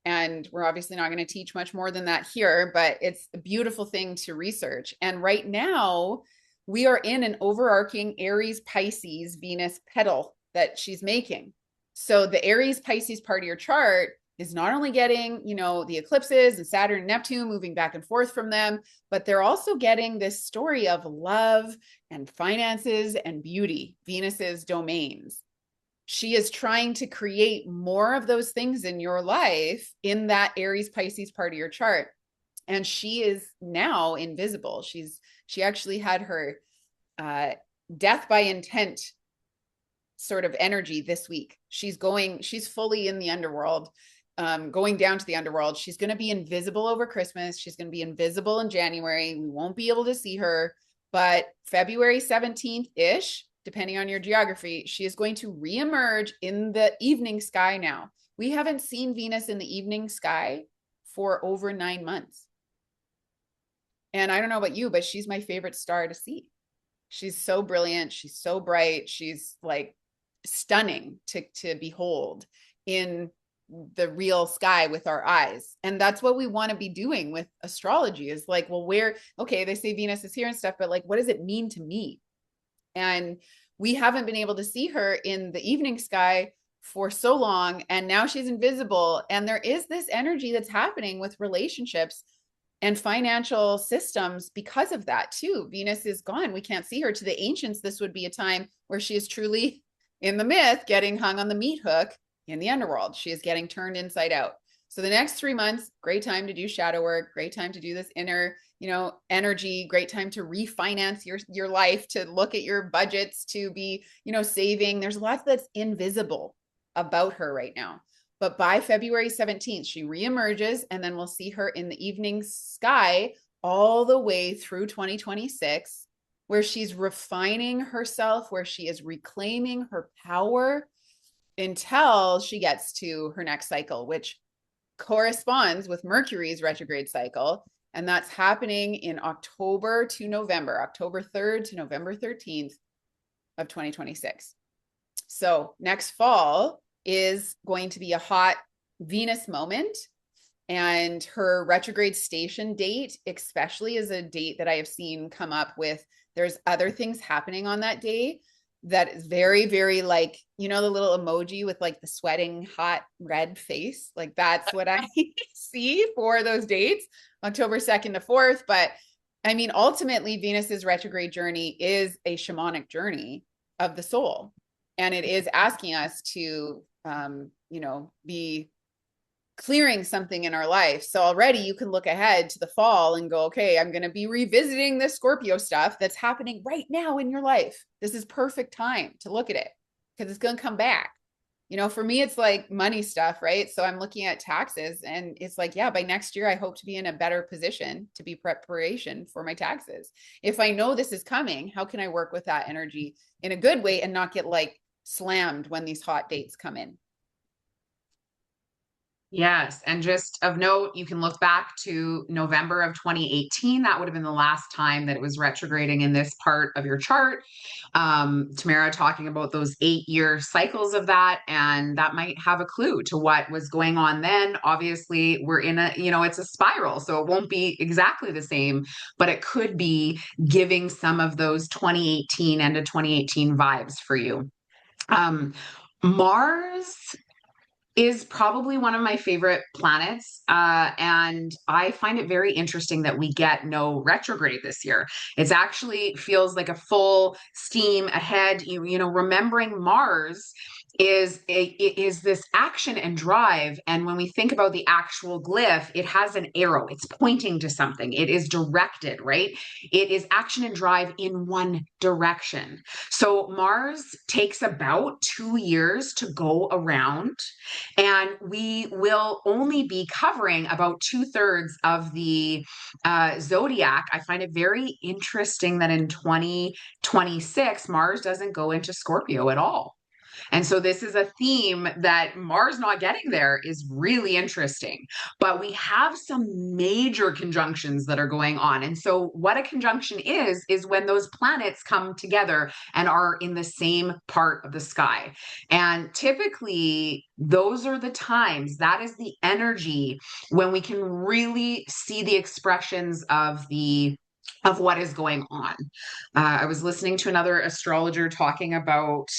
And we're obviously not going to teach much more than that here, but it's a beautiful thing to research. And right now we are in an overarching Aries Pisces Venus petal that she's making. So the Aries Pisces part of your chart is not only getting, you know, the eclipses and Saturn and Neptune moving back and forth from them, but they're also getting this story of love and finances and beauty, Venus's domains. She is trying to create more of those things in your life in that Aries Pisces part of your chart. And she is now invisible. She actually had her death by intent sort of energy this week. She's fully in the underworld, going down to the underworld. She's going to be invisible over Christmas. She's going to be invisible in January. We won't be able to see her, but February 17th-ish, depending on your geography, she is going to reemerge in the evening sky now. We haven't seen Venus in the evening sky for over 9 months. And I don't know about you, but she's my favorite star to see. She's so brilliant. She's so bright. She's like stunning to behold in the real sky with our eyes. And that's what we want to be doing with astrology, is like, well, okay, they say Venus is here and stuff, but like, what does it mean to me? And we haven't been able to see her in the evening sky for so long. And now she's invisible. And there is this energy that's happening with relationships and financial systems because of that too. Venus is gone. We can't see her. To the ancients, this would be a time where she is truly, in the myth, getting hung on the meat hook in the underworld. She is getting turned inside out. So the next 3 months, great time to do shadow work, great time to do this inner, energy, great time to refinance your life, to look at your budgets, to be, saving. There's lots that's invisible about her right now. But by February 17th, she reemerges, and then we'll see her in the evening sky all the way through 2026, where she's refining herself, where she is reclaiming her power until she gets to her next cycle, which corresponds with Mercury's retrograde cycle. And that's happening in October to November, October 3rd to November 13th of 2026. So next fall is going to be a hot Venus moment. And her retrograde station date, especially, is a date that I have seen come up with. There's other things happening on that day that is very, very like, you know, the little emoji with like the sweating hot red face. Like that's what I see for those dates, October 2nd to 4th. But I mean, ultimately, Venus's retrograde journey is a shamanic journey of the soul. And it is asking us to, you know, be clearing something in our life. So already you can look ahead to the fall and go, okay, I'm going to be revisiting this Scorpio stuff that's happening right now in your life. This is perfect time to look at it because it's going to come back. You know, for me, it's like money stuff, right? So I'm looking at taxes and it's like, yeah, by next year, I hope to be in a better position to be preparation for my taxes. If I know this is coming, how can I work with that energy in a good way and not get like slammed when these hot dates come in? Yes. And just of note, you can look back to November of 2018. That would have been the last time that it was retrograding in this part of your chart. Tamara talking about those 8-year cycles of that, and that might have a clue to what was going on then. Obviously, we're in a, you know, it's a spiral, so it won't be exactly the same, but it could be giving some of those 2018 and to 2018 vibes for you. Um, Mars is probably one of my favorite planets. And I find it very interesting that we get no retrograde this year. It's actually feels like a full steam ahead. You know, remembering Mars is this action and drive. And when we think about the actual glyph, it has an arrow. It's pointing to something. It is directed, right? It is action and drive in one direction. So Mars takes about 2 years to go around, and we will only be covering about 2/3 of the zodiac. I find it very interesting that in 2026, Mars doesn't go into Scorpio at all. And so this is a theme that Mars not getting there is really interesting. But we have some major conjunctions that are going on. And so what a conjunction is when those planets come together and are in the same part of the sky. And typically those are the times, that is the energy when we can really see the expressions of what is going on. I was listening to another astrologer talking about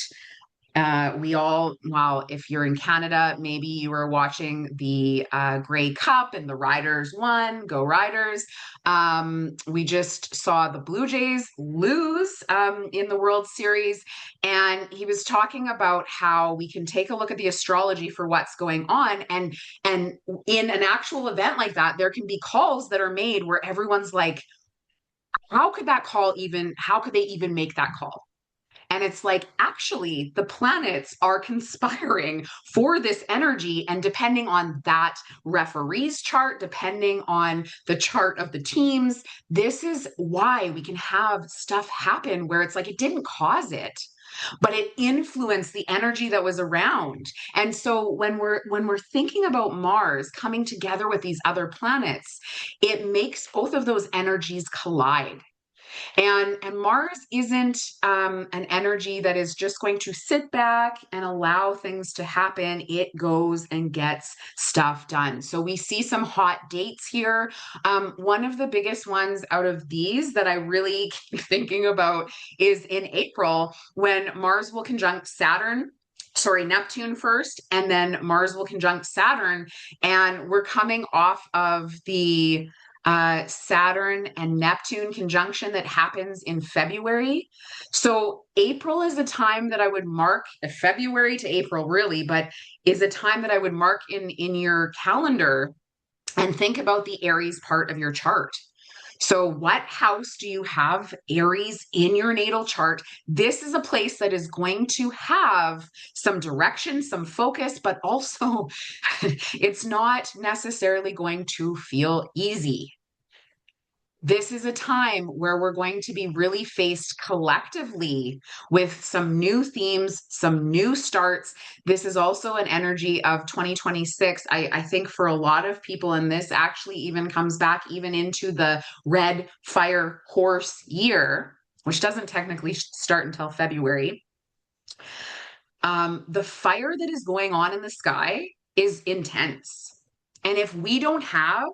well, if you're in Canada, maybe you were watching the Grey Cup and the Riders won, go Riders. We just saw the Blue Jays lose in the World Series. And he was talking about how we can take a look at the astrology for what's going on. And in an actual event like that, there can be calls that are made where everyone's like, how could they even make that call? And it's like, actually, the planets are conspiring for this energy. And depending on that referee's chart, depending on the chart of the teams, this is why we can have stuff happen where it's like it didn't cause it, but it influenced the energy that was around. And so when we're thinking about Mars coming together with these other planets, it makes both of those energies collide. And Mars isn't an energy that is just going to sit back and allow things to happen. It goes and gets stuff done. So we see some hot dates here. One of the biggest ones out of these that I really keep thinking about is in April when Mars will conjunct Neptune first, and then Mars will conjunct Saturn. And we're coming off of the Saturn and Neptune conjunction that happens in February. So April is a time that I would mark, February to April really, but is a time that I would mark in your calendar and think about the Aries part of your chart. So, what house do you have Aries in your natal chart? This is a place that is going to have some direction, some focus, but also it's not necessarily going to feel easy. This is a time where we're going to be really faced collectively with some new themes, some new starts. This is also an energy of 2026. I think for a lot of people, and this actually even comes back even into the red fire horse year, which doesn't technically start until February. The fire that is going on in the sky is intense. And if we don't have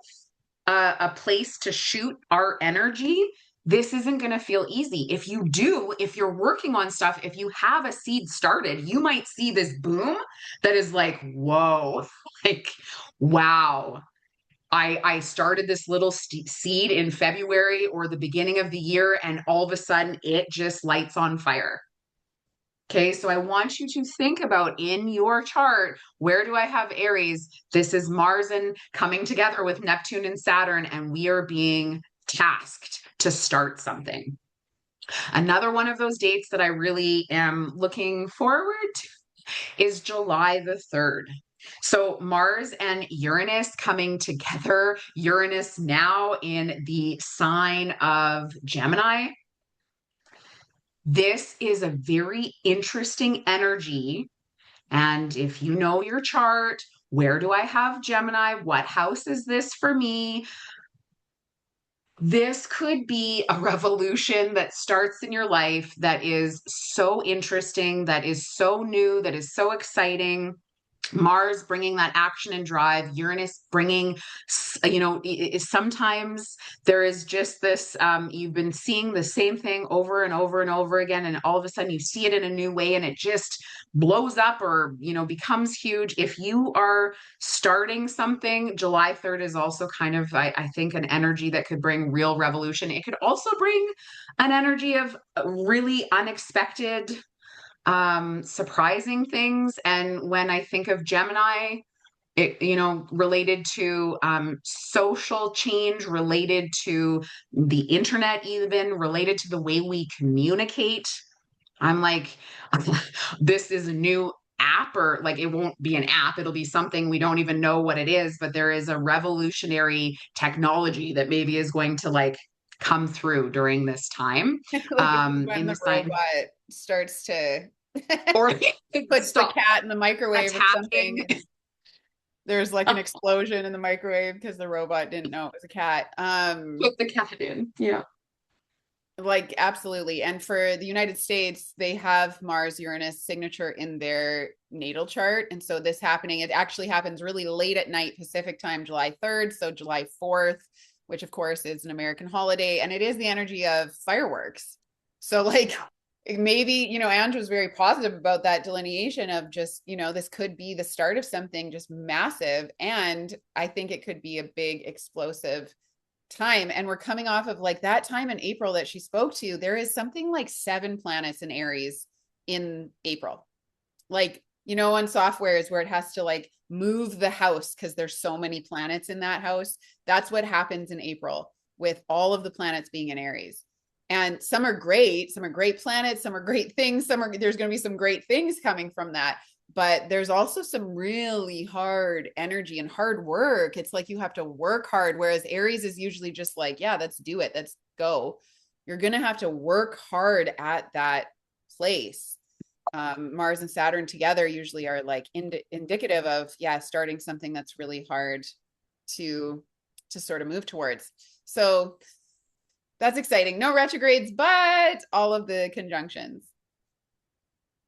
a place to shoot our energy, this isn't going to feel easy. If you do, if you're working on stuff, if you have a seed started, you might see this boom that is like, whoa, like, wow. I started this little seed in February or the beginning of the year, and all of a sudden it just lights on fire. Okay, so I want you to think about in your chart, where do I have Aries? This is Mars and coming together with Neptune and Saturn, and we are being tasked to start something. Another one of those dates that I really am looking forward to is July the 3rd. So Mars and Uranus coming together, Uranus now in the sign of Gemini. This is a very interesting energy. And if you know your chart, where do I have Gemini? What house is this for me? This could be a revolution that starts in your life that is so interesting, that is so new, that is so exciting. Mars bringing that action and drive, Uranus bringing, sometimes there is just this, you've been seeing the same thing over and over and over again, and all of a sudden you see it in a new way and it just blows up or, becomes huge. If you are starting something, July 3rd is also kind of, I think, an energy that could bring real revolution. It could also bring an energy of really unexpected surprising things. And when I think of Gemini, it, related to social change, related to the internet, even related to the way we communicate, I'm like, this is a new app, or like it won't be an app, it'll be something we don't even know what it is, but there is a revolutionary technology that maybe is going to like come through during this time. Like this is when In the the sign robot starts to or puts the stop cat in the microwave or attacking. something. There's like an explosion in the microwave because the robot didn't know it was a cat. Put the cat in. Yeah. Like absolutely. And for the United States, they have Mars Uranus signature in their natal chart. And so this happening, it actually happens really late at night Pacific time, July 3rd. So July 4th, which of course is an American holiday. And it is the energy of fireworks. So like maybe, Andrew's very positive about that delineation of just, this could be the start of something just massive. And I think it could be a big explosive time. And we're coming off of like that time in April that she spoke to. There is something like 7 planets in Aries in April. Like, on softwares where it has to like move the house because there's so many planets in that house. That's what happens in April with all of the planets being in Aries. And some are great planets, some are great things, there's going to be some great things coming from that. But there's also some really hard energy and hard work. It's like you have to work hard, whereas Aries is usually just like, yeah, let's do it. Let's go. You're going to have to work hard at that place. Mars and Saturn together usually are like indicative of, yeah, starting something that's really hard to sort of move towards. So that's exciting. No retrogrades, but all of the conjunctions.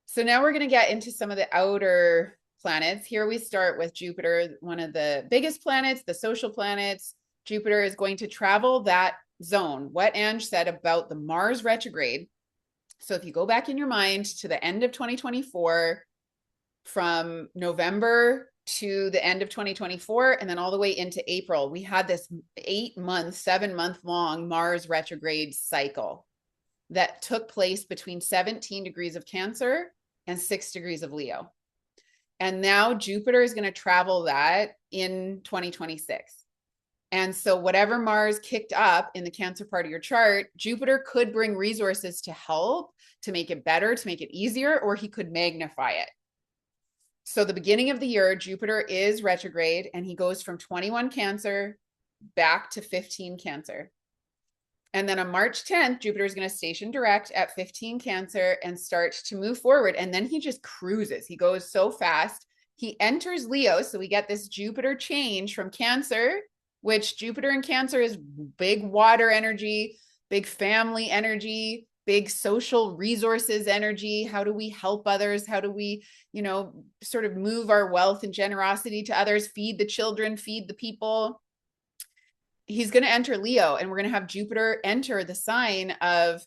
So now we're going to get into some of the outer planets. Here we start with Jupiter, one of the biggest planets, the social planets. Jupiter is going to travel that zone. What Ange said about the Mars retrograde. So if you go back in your mind to the end of 2024, from November to the end of 2024, and then all the way into April, we had this 7-month long Mars retrograde cycle that took place between 17 degrees of Cancer and 6 degrees of Leo. And now Jupiter is going to travel that in 2026. And so whatever Mars kicked up in the Cancer part of your chart, Jupiter could bring resources to help, to make it better, to make it easier, or he could magnify it. So the beginning of the year, Jupiter is retrograde and he goes from 21 Cancer back to 15 Cancer. And then on March 10th, Jupiter is going to station direct at 15 Cancer and start to move forward. And then he just cruises. He goes so fast. He enters Leo. So we get this Jupiter change from Cancer, which Jupiter in Cancer is big water energy, big family energy, big social resources energy. How do we help others? How do we, sort of move our wealth and generosity to others, feed the children, feed the people? He's going to enter Leo, and we're going to have Jupiter enter the sign of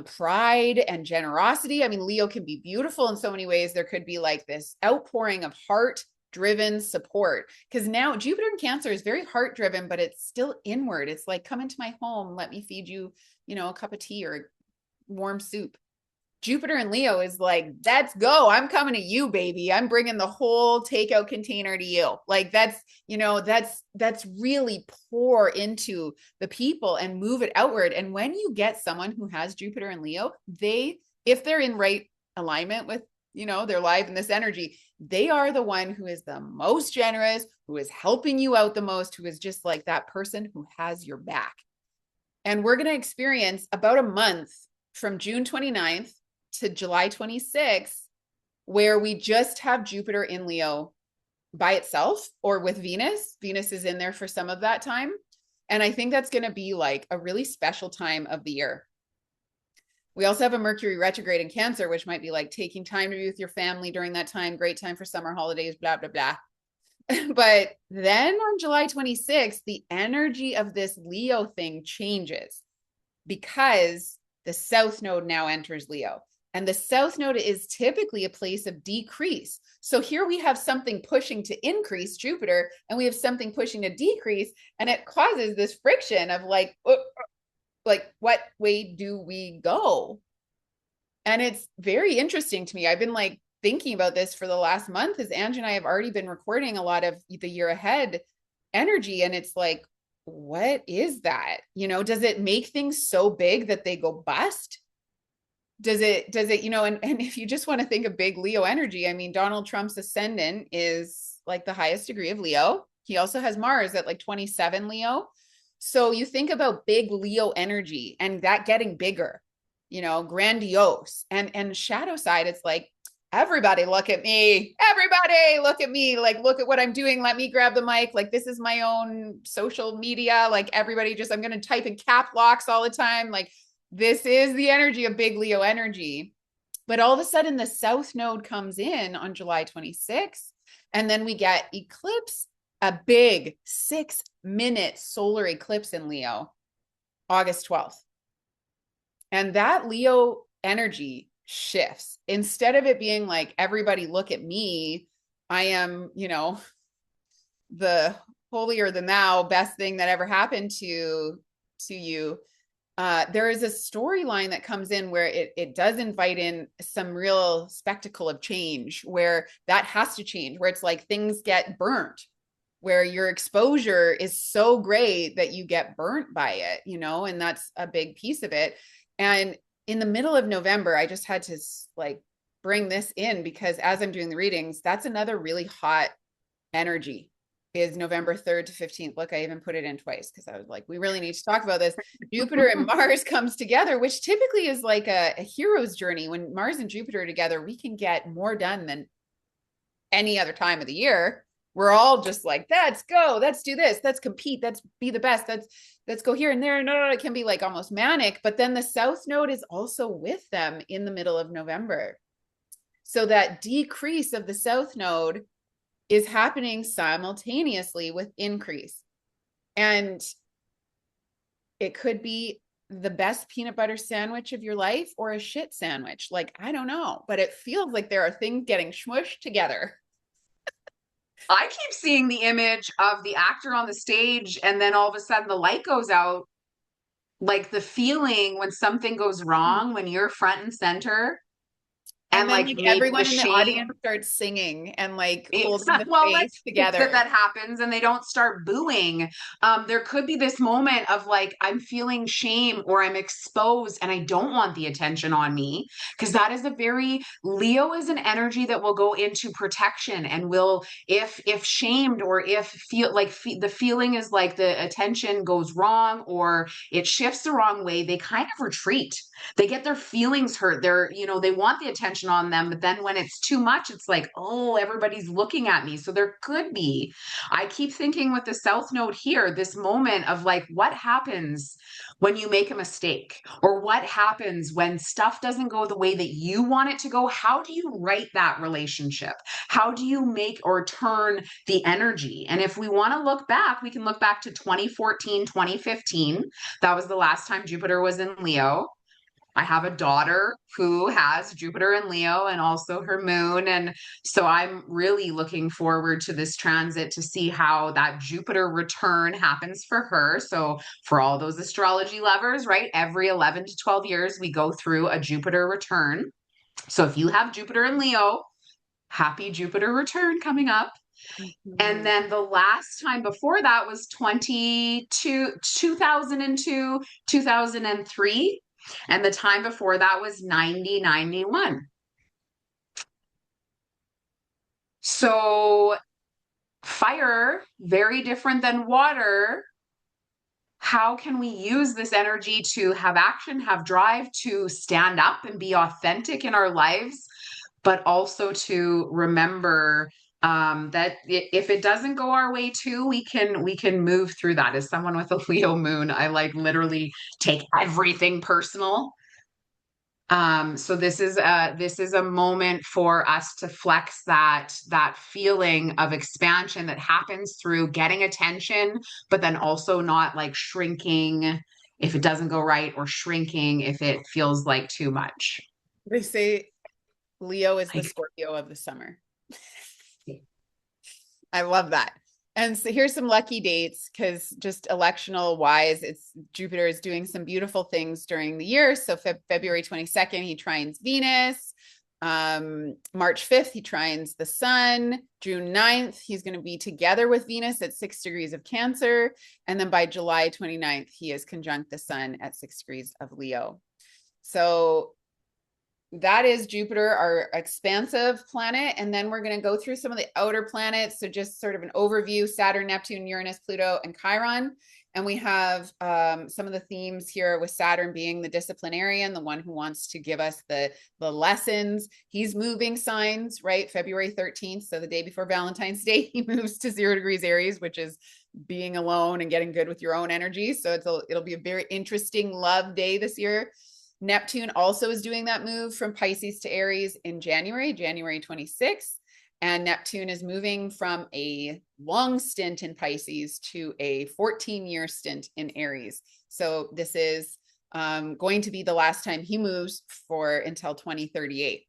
pride and generosity. I mean, Leo can be beautiful in so many ways. There could be like this outpouring of heart driven support, because now Jupiter in Cancer is very heart driven, but it's still inward. It's like, come into my home, let me feed you, a cup of tea or warm soup. Jupiter in Leo is like, let's go. I'm coming to you, baby. I'm bringing the whole takeout container to you. Like that's really pour into the people and move it outward. And when you get someone who has Jupiter in Leo, if they're in right alignment with, they're live in this energy, they are the one who is the most generous, who is helping you out the most, who is just like that person who has your back. And we're going to experience about a month from June 29th to July 26th, where we just have Jupiter in Leo by itself or with Venus. Venus is in there for some of that time. And I think that's going to be like a really special time of the year. We also have a Mercury retrograde in Cancer, which might be like taking time to be with your family during that time. Great time for summer holidays, blah, blah, blah. But then on July 26th, the energy of this Leo thing changes because the South Node now enters Leo. And the South Node is typically a place of decrease. So here we have something pushing to increase, Jupiter, and we have something pushing to decrease. And it causes this friction of like what way do we go? And it's very interesting to me. I've been like thinking about this for the last month, as Ange and I have already been recording a lot of the year ahead energy. And it's like, what is that? Does it make things so big that they go bust? Does it, and if you just want to think of big Leo energy, I mean, Donald Trump's ascendant is like the highest degree of Leo. He also has Mars at like 27 Leo. So you think about big Leo energy and that getting bigger, grandiose, and shadow side. It's like, everybody look at me, everybody look at me, like, look at what I'm doing. Let me grab the mic. Like, this is my own social media. Like everybody I'm going to type in cap locks all the time. Like, this is the energy of big Leo energy. But all of a sudden, the South Node comes in on July 26th. And then we get eclipse, a big 6-minute solar eclipse in Leo, August 12th. And that Leo energy shifts. Instead of it being like, everybody look at me, I am, the holier than thou, best thing that ever happened to you. There is a storyline that comes in where it does invite in some real spectacle of change, where that has to change, where it's like things get burnt, where your exposure is so great that you get burnt by it, and that's a big piece of it. And in the middle of November, I just had to like bring this in because as I'm doing the readings, that's another really hot energy, is November 3rd to 15th. Look, I even put it in twice because I was like, we really need to talk about this. Jupiter and Mars comes together, which typically is like a hero's journey. When Mars and Jupiter are together, we can get more done than any other time of the year. We're all just like, let's go, let's do this, let's compete, let's be the best, let's go here and there. No, it can be like almost manic. But then the South Node is also with them in the middle of November. So that decrease of the South Node is happening simultaneously with increase. And it could be the best peanut butter sandwich of your life or a shit sandwich. Like, I don't know, but it feels like there are things getting smushed together. I keep seeing the image of the actor on the stage, and then all of a sudden the light goes out. Like the feeling when something goes wrong, when you're front and center. And and then like like make the everyone in the shame. audience starts singing and like It's holding the well, space let's hope that together. that happens and they don't start booing. There could be this moment of like, I'm feeling shame or I'm exposed and I don't want the attention on me, because that is a very Leo is an energy that will go into protection and will, if shamed or if feel like the feeling is like the attention goes wrong or it shifts the wrong way, they kind of retreat. They get their feelings hurt. They're, they want the attention on them, but then when it's too much, it's like, oh, everybody's looking at me. So there could be, I keep thinking with the South Node here, this moment of like, what happens when you make a mistake, or what happens when stuff doesn't go the way that you want it to go? How do you right that relationship? How do you make or turn the energy? And if we want to look back, we can look back to 2014, 2015. That was the last time Jupiter was in Leo. I have a daughter who has Jupiter and Leo and also her moon. And so I'm really looking forward to this transit to see how that Jupiter return happens for her. So, for all those astrology lovers, right, every 11 to 12 years, we go through a Jupiter return. So, if you have Jupiter and Leo, happy Jupiter return coming up. And Mhm. then the last time before that was 2002, 2003. And the time before that was 9091. So fire, very different than water. How can we use this energy to have action, have drive, to stand up and be authentic in our lives, but also to remember that if it doesn't go our way too, we can move through that. As someone with a Leo moon, I like literally take everything personal. So this is a moment for us to flex that feeling of expansion that happens through getting attention, but then also not like shrinking if it doesn't go right, or shrinking if it feels like too much. They say Leo is the Like, Scorpio of the summer. I love that. And so here's some lucky dates because just electional wise, it's Jupiter is doing some beautiful things during the year. So February 22nd, he trines Venus. March 5th, he trines the sun. June 9th, he's going to be together with Venus at 6 degrees of Cancer. And then by July 29th, he is conjunct the sun at 6 degrees of Leo. So that is Jupiter, our expansive planet. And then we're going to go through some of the outer planets. So just sort of an overview: Saturn, Neptune, Uranus, Pluto, and Chiron. And we have some of the themes here, with Saturn being the disciplinarian, the one who wants to give us the lessons. He's moving signs, right? February 13th. So the day before Valentine's Day, he moves to 0 degrees Aries, which is being alone and getting good with your own energy. So it'll be a very interesting love day this year. Neptune also is doing that move from Pisces to Aries in January 26th. And Neptune is moving from a long stint in Pisces to a 14-year stint in Aries. So this is going to be the last time he moves for until 2038.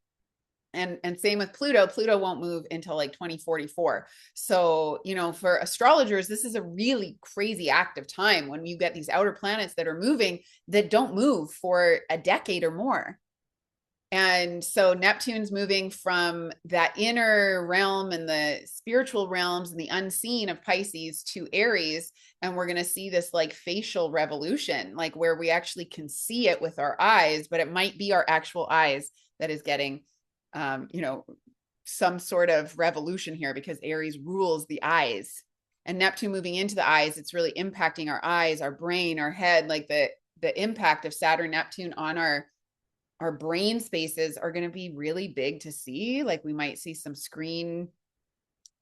And same with Pluto. Pluto won't move until like 2044. So, for astrologers, this is a really crazy active time when you get these outer planets that are moving that don't move for a decade or more. And so Neptune's moving from that inner realm and the spiritual realms and the unseen of Pisces to Aries. And we're going to see this like facial revolution, like where we actually can see it with our eyes, but it might be our actual eyes that is getting some sort of revolution here, because Aries rules the eyes, and Neptune moving into the eyes, it's really impacting our eyes, our brain, our head. Like the impact of Saturn, Neptune on our brain spaces are going to be really big to see. Like we might see some screen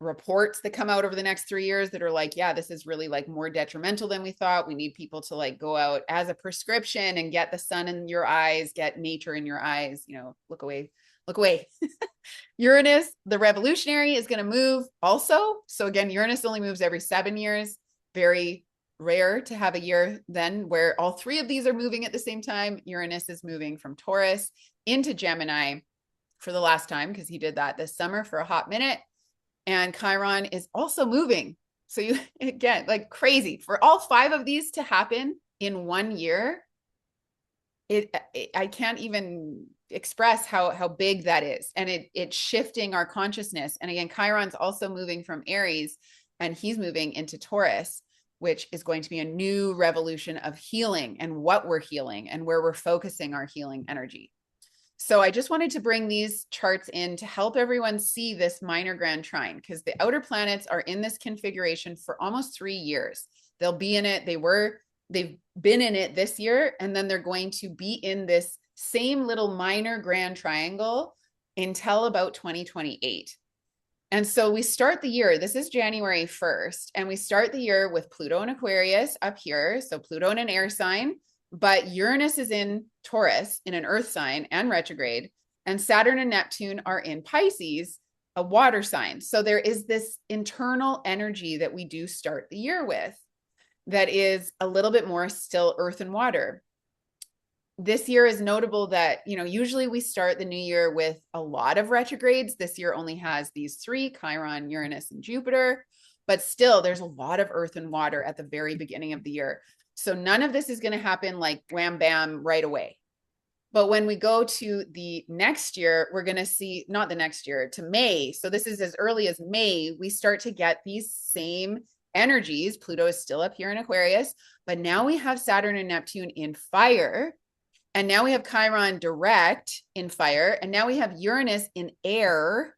reports that come out over the next 3 years that are like, yeah, this is really like more detrimental than we thought. We need people to like go out as a prescription and get the sun in your eyes, get nature in your eyes, look away. Uranus, the revolutionary, is going to move also. So again, Uranus only moves every 7 years. Very rare to have a year then where all three of these are moving at the same time. Uranus is moving from Taurus into Gemini for the last time, because he did that this summer for a hot minute. And Chiron is also moving. So you, again, like crazy for all 5 of these to happen in 1 year. I can't even express how big that is, and it's shifting our consciousness. And again, Chiron's also moving from Aries, and he's moving into Taurus, which is going to be a new revolution of healing and what we're healing and where we're focusing our healing energy. So I just wanted to bring these charts in to help everyone see this minor grand trine, because the outer planets are in this configuration for almost 3 years. They'll be in it. They've been in it this year, and then they're going to be in this same little minor grand triangle until about 2028. And so we start the year, this is January 1st, and we start the year with Pluto in Aquarius up here. So Pluto in an air sign, but Uranus is in Taurus in an earth sign and retrograde, and Saturn and Neptune are in Pisces, a water sign. So there is this internal energy that we do start the year with that is a little bit more still earth and water. This year is notable that, usually we start the new year with a lot of retrogrades. This year only has these 3, Chiron, Uranus, and Jupiter, but still there's a lot of earth and water at the very beginning of the year. So none of this is going to happen like wham, bam, right away. But when we go to the next year, we're going to see, not the next year, to May. So this is as early as May, we start to get these same energies. Pluto is still up here in Aquarius, but now we have Saturn and Neptune in fire. And now we have Chiron direct in fire. And now we have Uranus in air.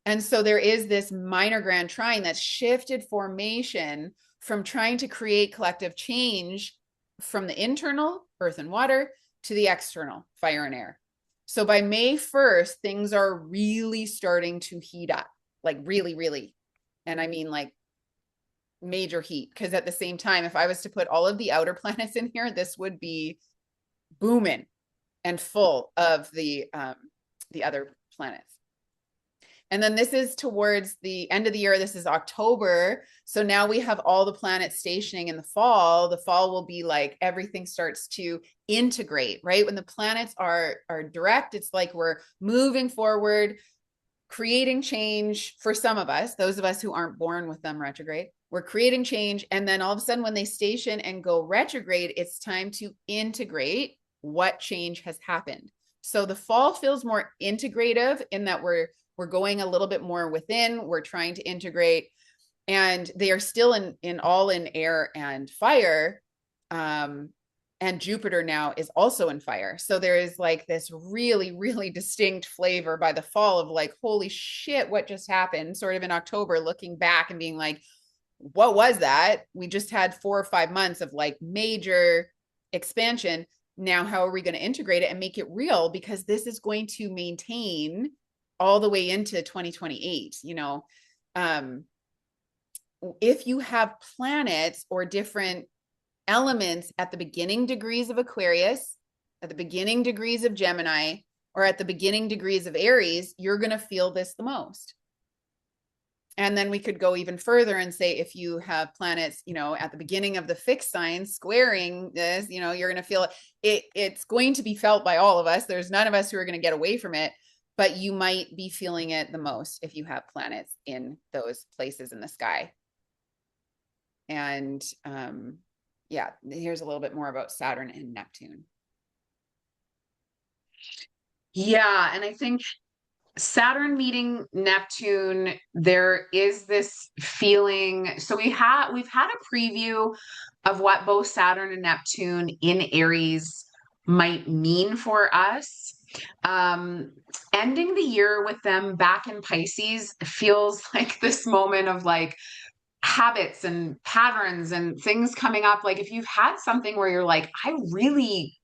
And so there is this minor grand trine that's shifted formation from trying to create collective change from the internal, earth and water, to the external, fire and air. So by May 1st, things are really starting to heat up, like really, really. And I mean like major heat, because at the same time, if I was to put all of the outer planets in here, this would be booming and full of the other planets. And then this is towards the end of the year. This is October. So now we have all the planets stationing in the fall. The fall will be like everything starts to integrate, right? When the planets are direct, it's like we're moving forward, creating change for some of us, those of us who aren't born with them retrograde. We're creating change. And then all of a sudden, when they station and go retrograde, it's time to integrate what change has happened. So the fall feels more integrative in that we're going a little bit more within. We're trying to integrate, and they are still in all in air and fire. And Jupiter now is also in fire. So there is like this really, really distinct flavor by the fall of like, holy shit, what just happened? Sort of in October, looking back and being like, what was that? We just had 4 or 5 months of like major expansion. Now, how are we going to integrate it and make it real? Because this is going to maintain all the way into 2028. If you have planets or different elements at the beginning degrees of Aquarius, at the beginning degrees of Gemini, or at the beginning degrees of Aries, you're going to feel this the most. And then we could go even further and say, if you have planets, at the beginning of the fixed signs squaring this, you're going to feel it. It's going to be felt by all of us. There's none of us who are going to get away from it, but you might be feeling it the most if you have planets in those places in the sky. And yeah, here's a little bit more about Saturn and Neptune. Yeah, and I think Saturn meeting Neptune, there is this feeling. So we've had a preview of what both Saturn and Neptune in Aries might mean for us. Ending the year with them back in Pisces feels like this moment of like habits and patterns and things coming up. Like if you've had something where you're like, I really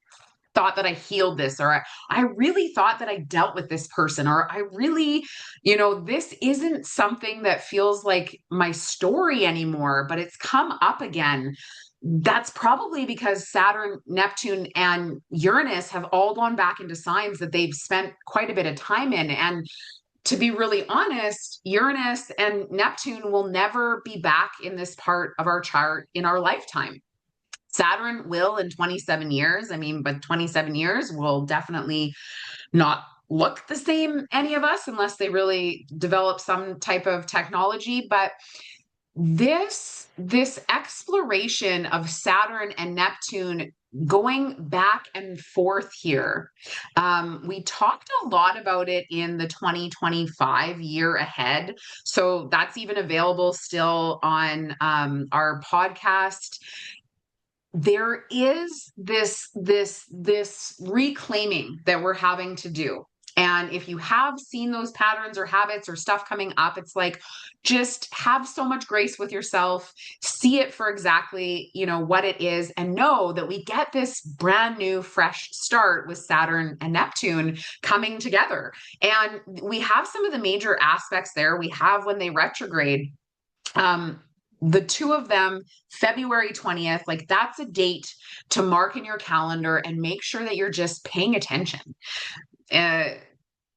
thought that I healed this, or I really thought that I dealt with this person, or I really, this isn't something that feels like my story anymore, but it's come up again. That's probably because Saturn, Neptune, and Uranus have all gone back into signs that they've spent quite a bit of time in. And to be really honest, Uranus and Neptune will never be back in this part of our chart in our lifetime. Saturn will in 27 years. I mean, but 27 years will definitely not look the same, any of us, unless they really develop some type of technology. But this exploration of Saturn and Neptune going back and forth here. We talked a lot about it in the 2025 year ahead. So that's even available still on our podcast. There is this reclaiming that we're having to do. And if you have seen those patterns or habits or stuff coming up, it's like, just have so much grace with yourself, see it for exactly, what it is, and know that we get this brand new, fresh start with Saturn and Neptune coming together. And we have some of the major aspects there. We have when they retrograde. The two of them, February 20th, like that's a date to mark in your calendar and make sure that you're just paying attention. Uh,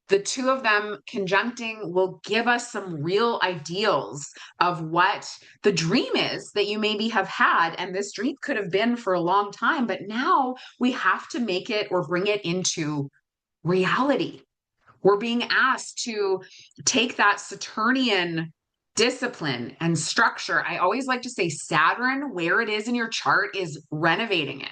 the two of them conjuncting will give us some real ideals of what the dream is that you maybe have had. And this dream could have been for a long time, but now we have to make it or bring it into reality. We're being asked to take that Saturnian discipline and structure. I always like to say Saturn, where it is in your chart, is renovating it.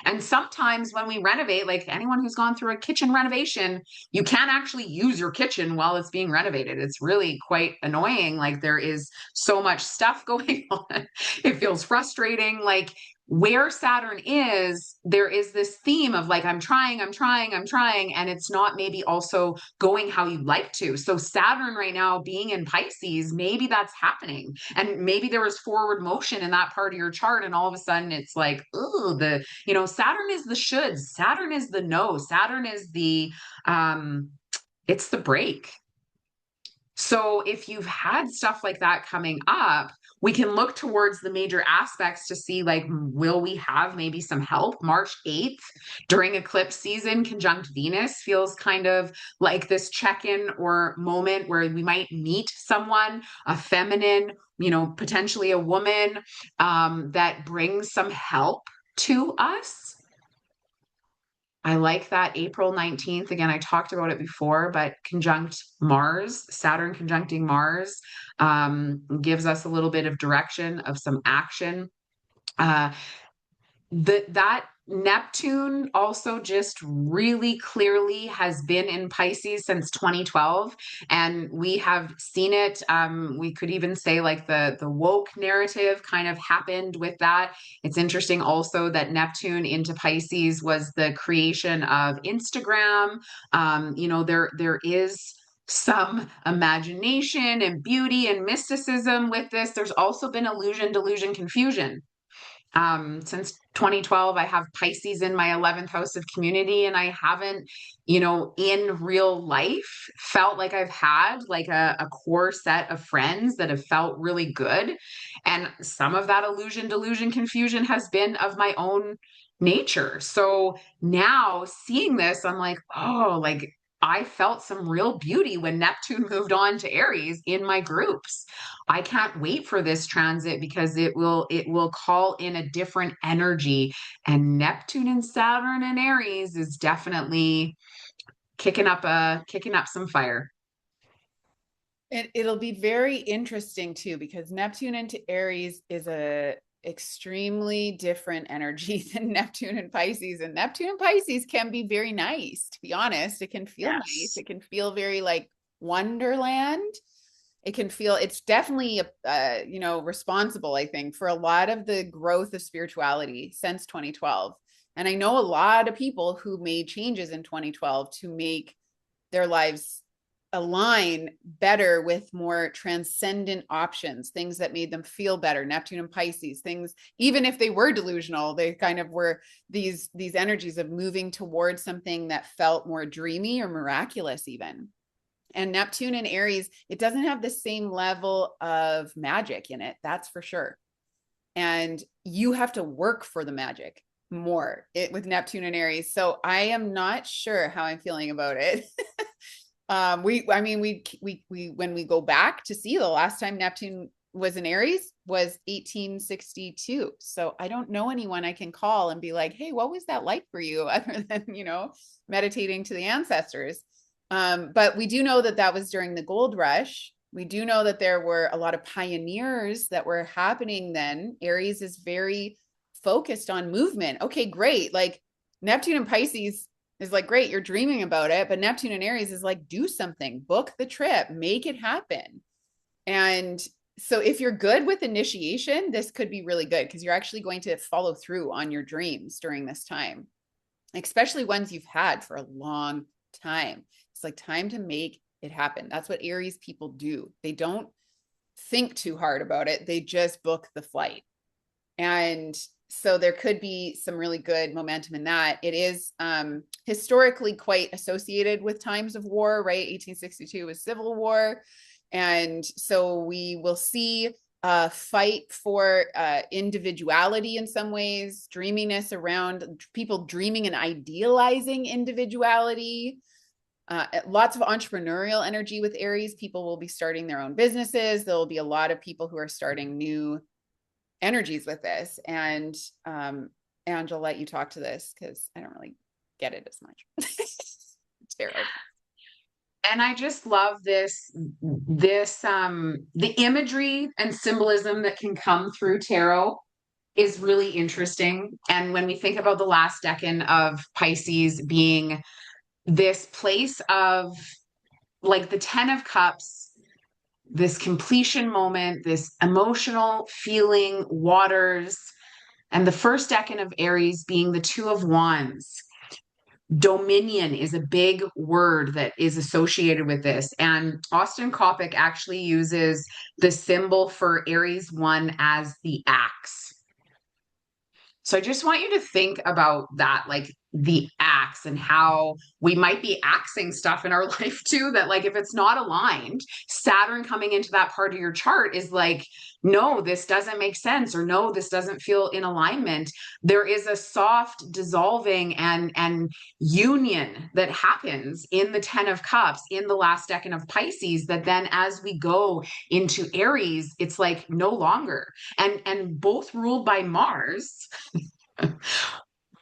And sometimes when we renovate, like anyone who's gone through a kitchen renovation, you can't actually use your kitchen while it's being renovated. It's really quite annoying. Like there is so much stuff going on. It feels frustrating. Like where Saturn is, there is this theme of like, I'm trying, and it's not maybe also going how you'd like to. So Saturn right now being in Pisces, maybe that's happening. And maybe there was forward motion in that part of your chart. And all of a sudden it's like, oh, Saturn is the shoulds. Saturn is the no. Saturn is it's the break. So if you've had stuff like that coming up, we can look towards the major aspects to see, like, will we have maybe some help? March 8th during eclipse season, conjunct Venus feels kind of like this check-in or moment where we might meet someone, a feminine, potentially a woman, that brings some help to us. I like that April 19th. Again, I talked about it before, but conjunct Mars, Saturn conjuncting Mars, gives us a little bit of direction of some action. That Neptune also just really clearly has been in Pisces since 2012, and we have seen it. We could even say like the woke narrative kind of happened with that. It's interesting also that Neptune into Pisces was the creation of Instagram. There is some imagination and beauty and mysticism with this. There's also been illusion, delusion, confusion. Since 2012, I have Pisces in my 11th house of community, and I haven't, in real life felt like I've had like a core set of friends that have felt really good. And some of that illusion, delusion, confusion has been of my own nature. So now seeing this, I'm like, oh, like I felt some real beauty when Neptune moved on to Aries in my groups. I can't wait for this transit because it will call in a different energy, and Neptune and Saturn and Aries is definitely kicking up some fire. It'll be very interesting too, because Neptune into Aries is a extremely different energy than Neptune and Pisces. And Neptune and Pisces can be very nice, to be honest. It can feel nice. It can feel very like Wonderland. It can feel, it's definitely responsible, I think, for a lot of the growth of spirituality since 2012. And I know a lot of people who made changes in 2012 to make their lives align better with more transcendent options, things that made them feel better. Neptune and Pisces, things, even if they were delusional, they kind of were these energies of moving towards something that felt more dreamy or miraculous even. And Neptune and Aries, it doesn't have the same level of magic in it, that's for sure. And you have to work for the magic more with Neptune and Aries. So I am not sure how I'm feeling about it. We when we go back to see the last time Neptune was in Aries was 1862. So I don't know anyone I can call and be like, hey, what was that like for you? Other than, meditating to the ancestors. But we do know that that was during the gold rush. We do know that there were a lot of pioneers that were happening then. Aries is very focused on movement. Okay, great. Like Neptune and Pisces is like, great, you're dreaming about it. But Neptune and Aries is like, do something, book the trip, make it happen. And so if you're good with initiation, this could be really good because you're actually going to follow through on your dreams during this time, especially ones you've had for a long time. It's like time to make it happen. That's what Aries people do. They don't think too hard about it. They just book the flight. And so there could be some really good momentum in that. It is historically quite associated with times of war, right? 1862 was Civil War. And so we will see a fight for individuality in some ways, dreaminess around people dreaming and idealizing individuality. Lots of entrepreneurial energy with Aries. People will be starting their own businesses. There will be a lot of people who are starting new energies with this. And I'll let you talk to this because I don't really get it as much. Tarot. And I just love the imagery and symbolism that can come through tarot is really interesting. And when we think about the last decan of Pisces being this place of like the 10 of Cups, this completion moment, this emotional feeling waters, and the first decan of Aries being the Two of Wands. Dominion is a big word that is associated with this. And Austin Coppock actually uses the symbol for Aries 1 as the axe. So I just want you to think about that, like the axe and how we might be axing stuff in our life too, that like if it's not aligned, Saturn coming into that part of your chart is like, no, this doesn't make sense, or no, this doesn't feel in alignment. There is a soft dissolving and union that happens in the 10 of Cups in the last decan of Pisces, that then as we go into Aries, it's like no longer. And both ruled by Mars.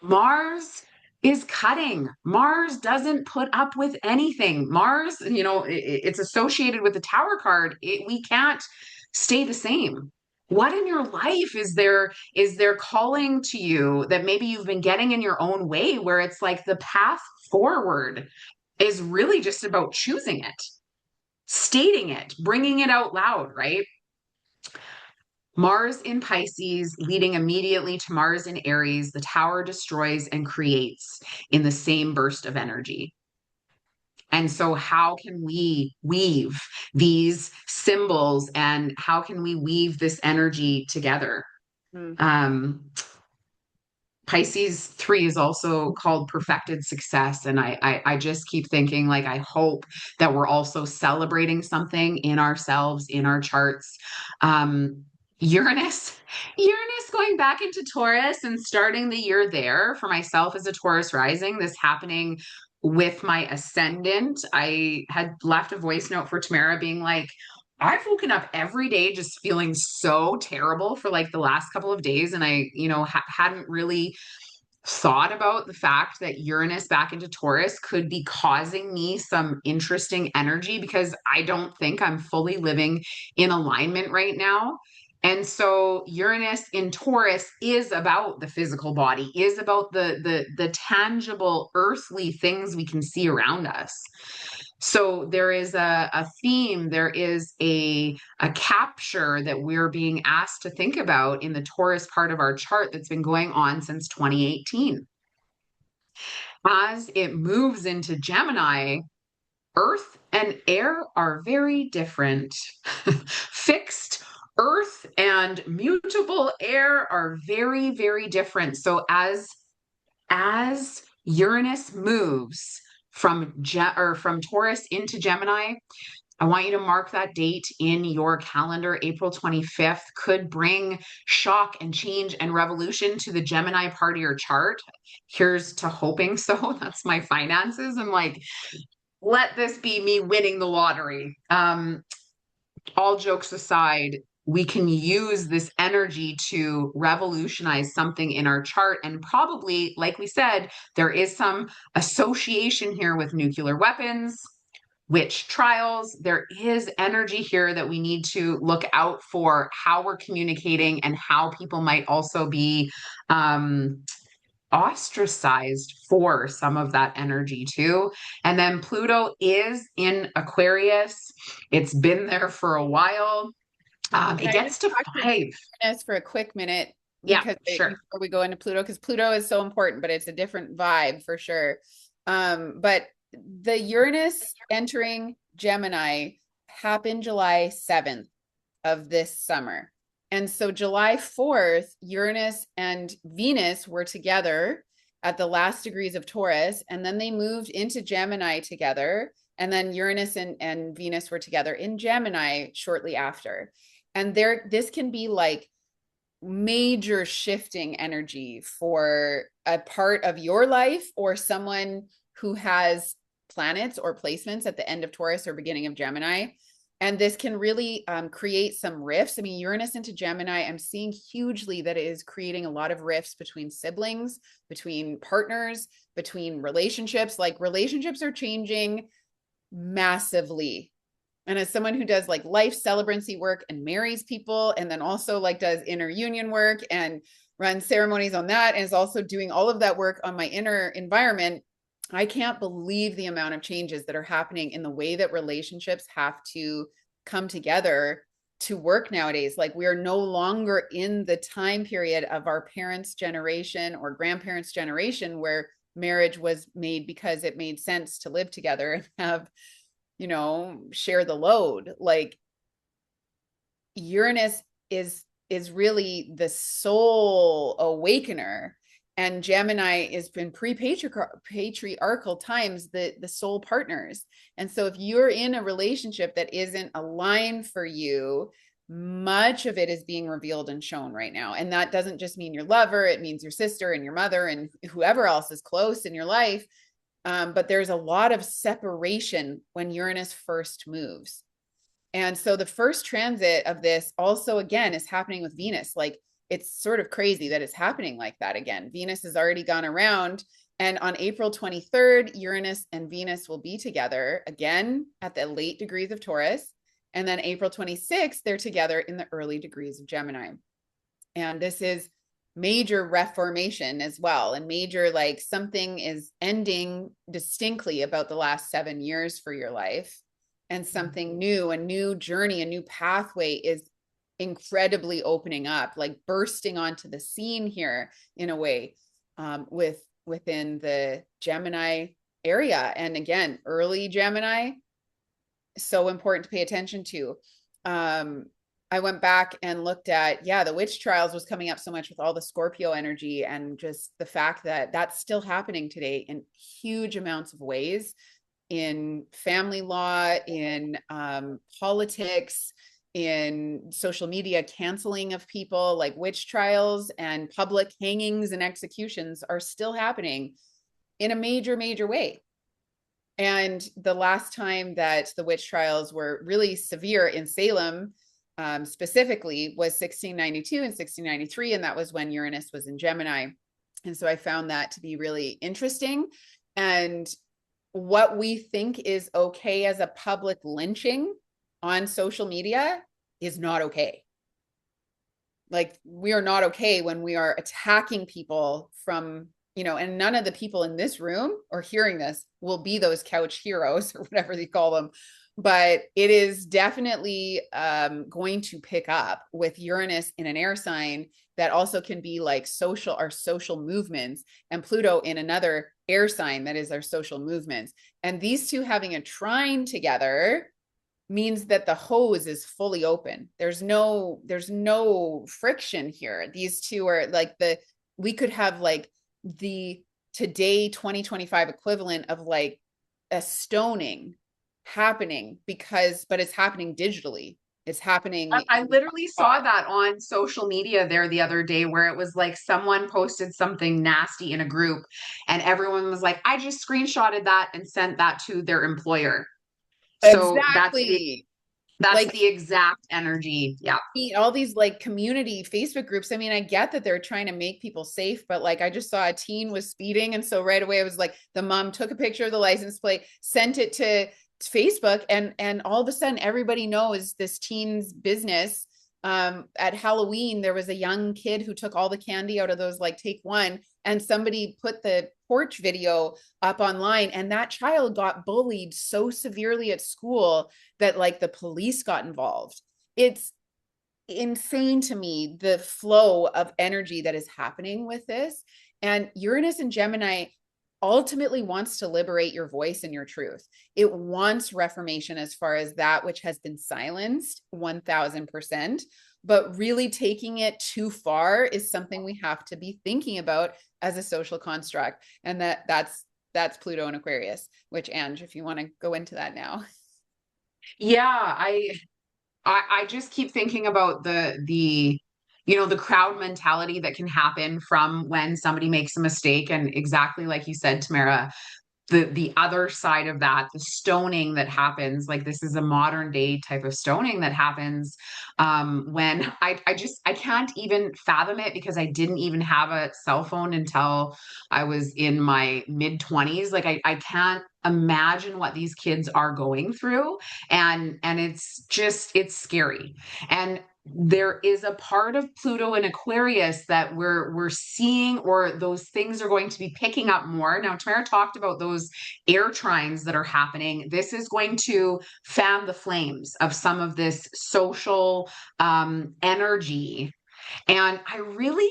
Mars is cutting. Mars doesn't put up with anything. Mars, it's associated with the Tower card. We can't stay the same. What in your life is there calling to you that maybe you've been getting in your own way, where it's like the path forward is really just about choosing it, stating it, bringing it out loud, right? Mars in Pisces leading immediately to Mars in Aries, the tower destroys and creates in the same burst of energy. And so how can we weave these symbols and how can we weave this energy together? Pisces 3 is also called perfected success. And I just keep thinking, like, I hope that we're also celebrating something in ourselves, in our charts. Uranus going back into Taurus and starting the year there for myself as a Taurus rising, this happening with my ascendant. I had left a voice note for Tamara being like, I've woken up every day just feeling so terrible for like the last couple of days. And I, hadn't really thought about the fact that Uranus back into Taurus could be causing me some interesting energy because I don't think I'm fully living in alignment right now. And so Uranus in Taurus is about the physical body, is about the tangible earthly things we can see around us. So there is a theme, there is a capture that we're being asked to think about in the Taurus part of our chart that's been going on since 2018. As it moves into Gemini, Earth and air are very different. Fixed Earth and mutable air are very, very different. So as Uranus moves from Taurus into Gemini, I want you to mark that date in your calendar. April 25th could bring shock and change and revolution to the Gemini part of your chart. Here's to hoping so. That's my finances. I'm like, let this be me winning the lottery. All jokes aside, we can use this energy to revolutionize something in our chart. And probably, like we said, there is some association here with nuclear weapons, witch trials. There is energy here that we need to look out for, how we're communicating and how people might also be ostracized for some of that energy too. And then Pluto is in Aquarius. It's been there for a while. Can It I just gets to talk to 5. Uranus for a quick minute Yeah, sure. before we go into Pluto, because Pluto is so important, but it's a different vibe for sure. But the Uranus entering Gemini happened July 7th of this summer. And so July 4th, Uranus and Venus were together at the last degrees of Taurus, and then they moved into Gemini together. And then Uranus and Venus were together in Gemini shortly after. And this can be like major shifting energy for a part of your life or someone who has planets or placements at the end of Taurus or beginning of Gemini. And this can really create some rifts. I mean, Uranus into Gemini, I'm seeing hugely that it is creating a lot of rifts between siblings, between partners, between relationships. Like relationships are changing massively. And as someone who does like life celebrancy work and marries people, and then also like does inner union work and runs ceremonies on that, and is also doing all of that work on my inner environment, I can't believe the amount of changes that are happening in the way that relationships have to come together to work nowadays. Like we are no longer in the time period of our parents' generation or grandparents' generation where marriage was made because it made sense to live together and have, share the load. Like Uranus is really the soul awakener, and Gemini has been pre-patriarchal times the soul partners. And so if you're in a relationship that isn't aligned for you, much of it is being revealed and shown right now. And that doesn't just mean your lover, it means your sister and your mother and whoever else is close in your life. But there's a lot of separation when Uranus first moves. And so the first transit of this also, again, is happening with Venus. Like it's sort of crazy that it's happening like that again. Venus has already gone around. And on April 23rd, Uranus and Venus will be together again at the late degrees of Taurus. And then April 26th, they're together in the early degrees of Gemini. And this is major reformation as well. And major, like something is ending distinctly about the last 7 years for your life. And something new, a new journey, a new pathway is incredibly opening up, like bursting onto the scene here in a way, within the Gemini area. And again, early Gemini, so important to pay attention to. I went back and looked at, the witch trials was coming up so much with all the Scorpio energy, and just the fact that that's still happening today in huge amounts of ways, in family law, in politics, in social media canceling of people. Like witch trials and public hangings and executions are still happening in a major, major way. And the last time that the witch trials were really severe in Salem, specifically, was 1692 and 1693. And that was when Uranus was in Gemini. And so I found that to be really interesting. And what we think is okay as a public lynching on social media is not okay. Like we are not okay when we are attacking people from, and none of the people in this room or hearing this will be those couch heroes or whatever they call them. But it is definitely going to pick up with Uranus in an air sign that also can be like our social movements, and Pluto in another air sign that is our social movements. And these two having a trine together means that the hose is fully open. There's no friction here. These two are like we could have like the today 2025 equivalent of like a stoning happening, but it's happening digitally. It's happening. I literally saw that on social media there the other day, where it was like someone posted something nasty in a group and everyone was like, I just screenshotted that and sent that to their employer. So Exactly. that's Like the exact energy. Yeah. all these like community Facebook groups. I mean, I get that they're trying to make people safe, but like I just saw a teen was speeding. And so right away I was like, the mom took a picture of the license plate, sent it to Facebook, and all of a sudden everybody knows this teen's business. At Halloween, there was a young kid who took all the candy out of those like take one, and somebody put the porch video up online, and that child got bullied so severely at school that like the police got involved. It's insane to me, the flow of energy that is happening with this. And Uranus and Gemini ultimately wants to liberate your voice and your truth. It wants reformation as far as that which has been silenced 1000%. But really taking it too far is something we have to be thinking about as a social construct. And that's Pluto and Aquarius, which, Ange, if you want to go into that now. Yeah, I just keep thinking about the the crowd mentality that can happen from when somebody makes a mistake, and exactly like you said, Tamara, the other side of that, the stoning that happens, like this is a modern day type of stoning that happens, when I can't even fathom it, because I didn't even have a cell phone until I was in my mid 20s. Like I can't imagine what these kids are going through, and it's scary. And there is a part of Pluto and Aquarius that we're seeing, or those things are going to be picking up more. Now, Tamara talked about those air trines that are happening. This is going to fan the flames of some of this social energy. And I really,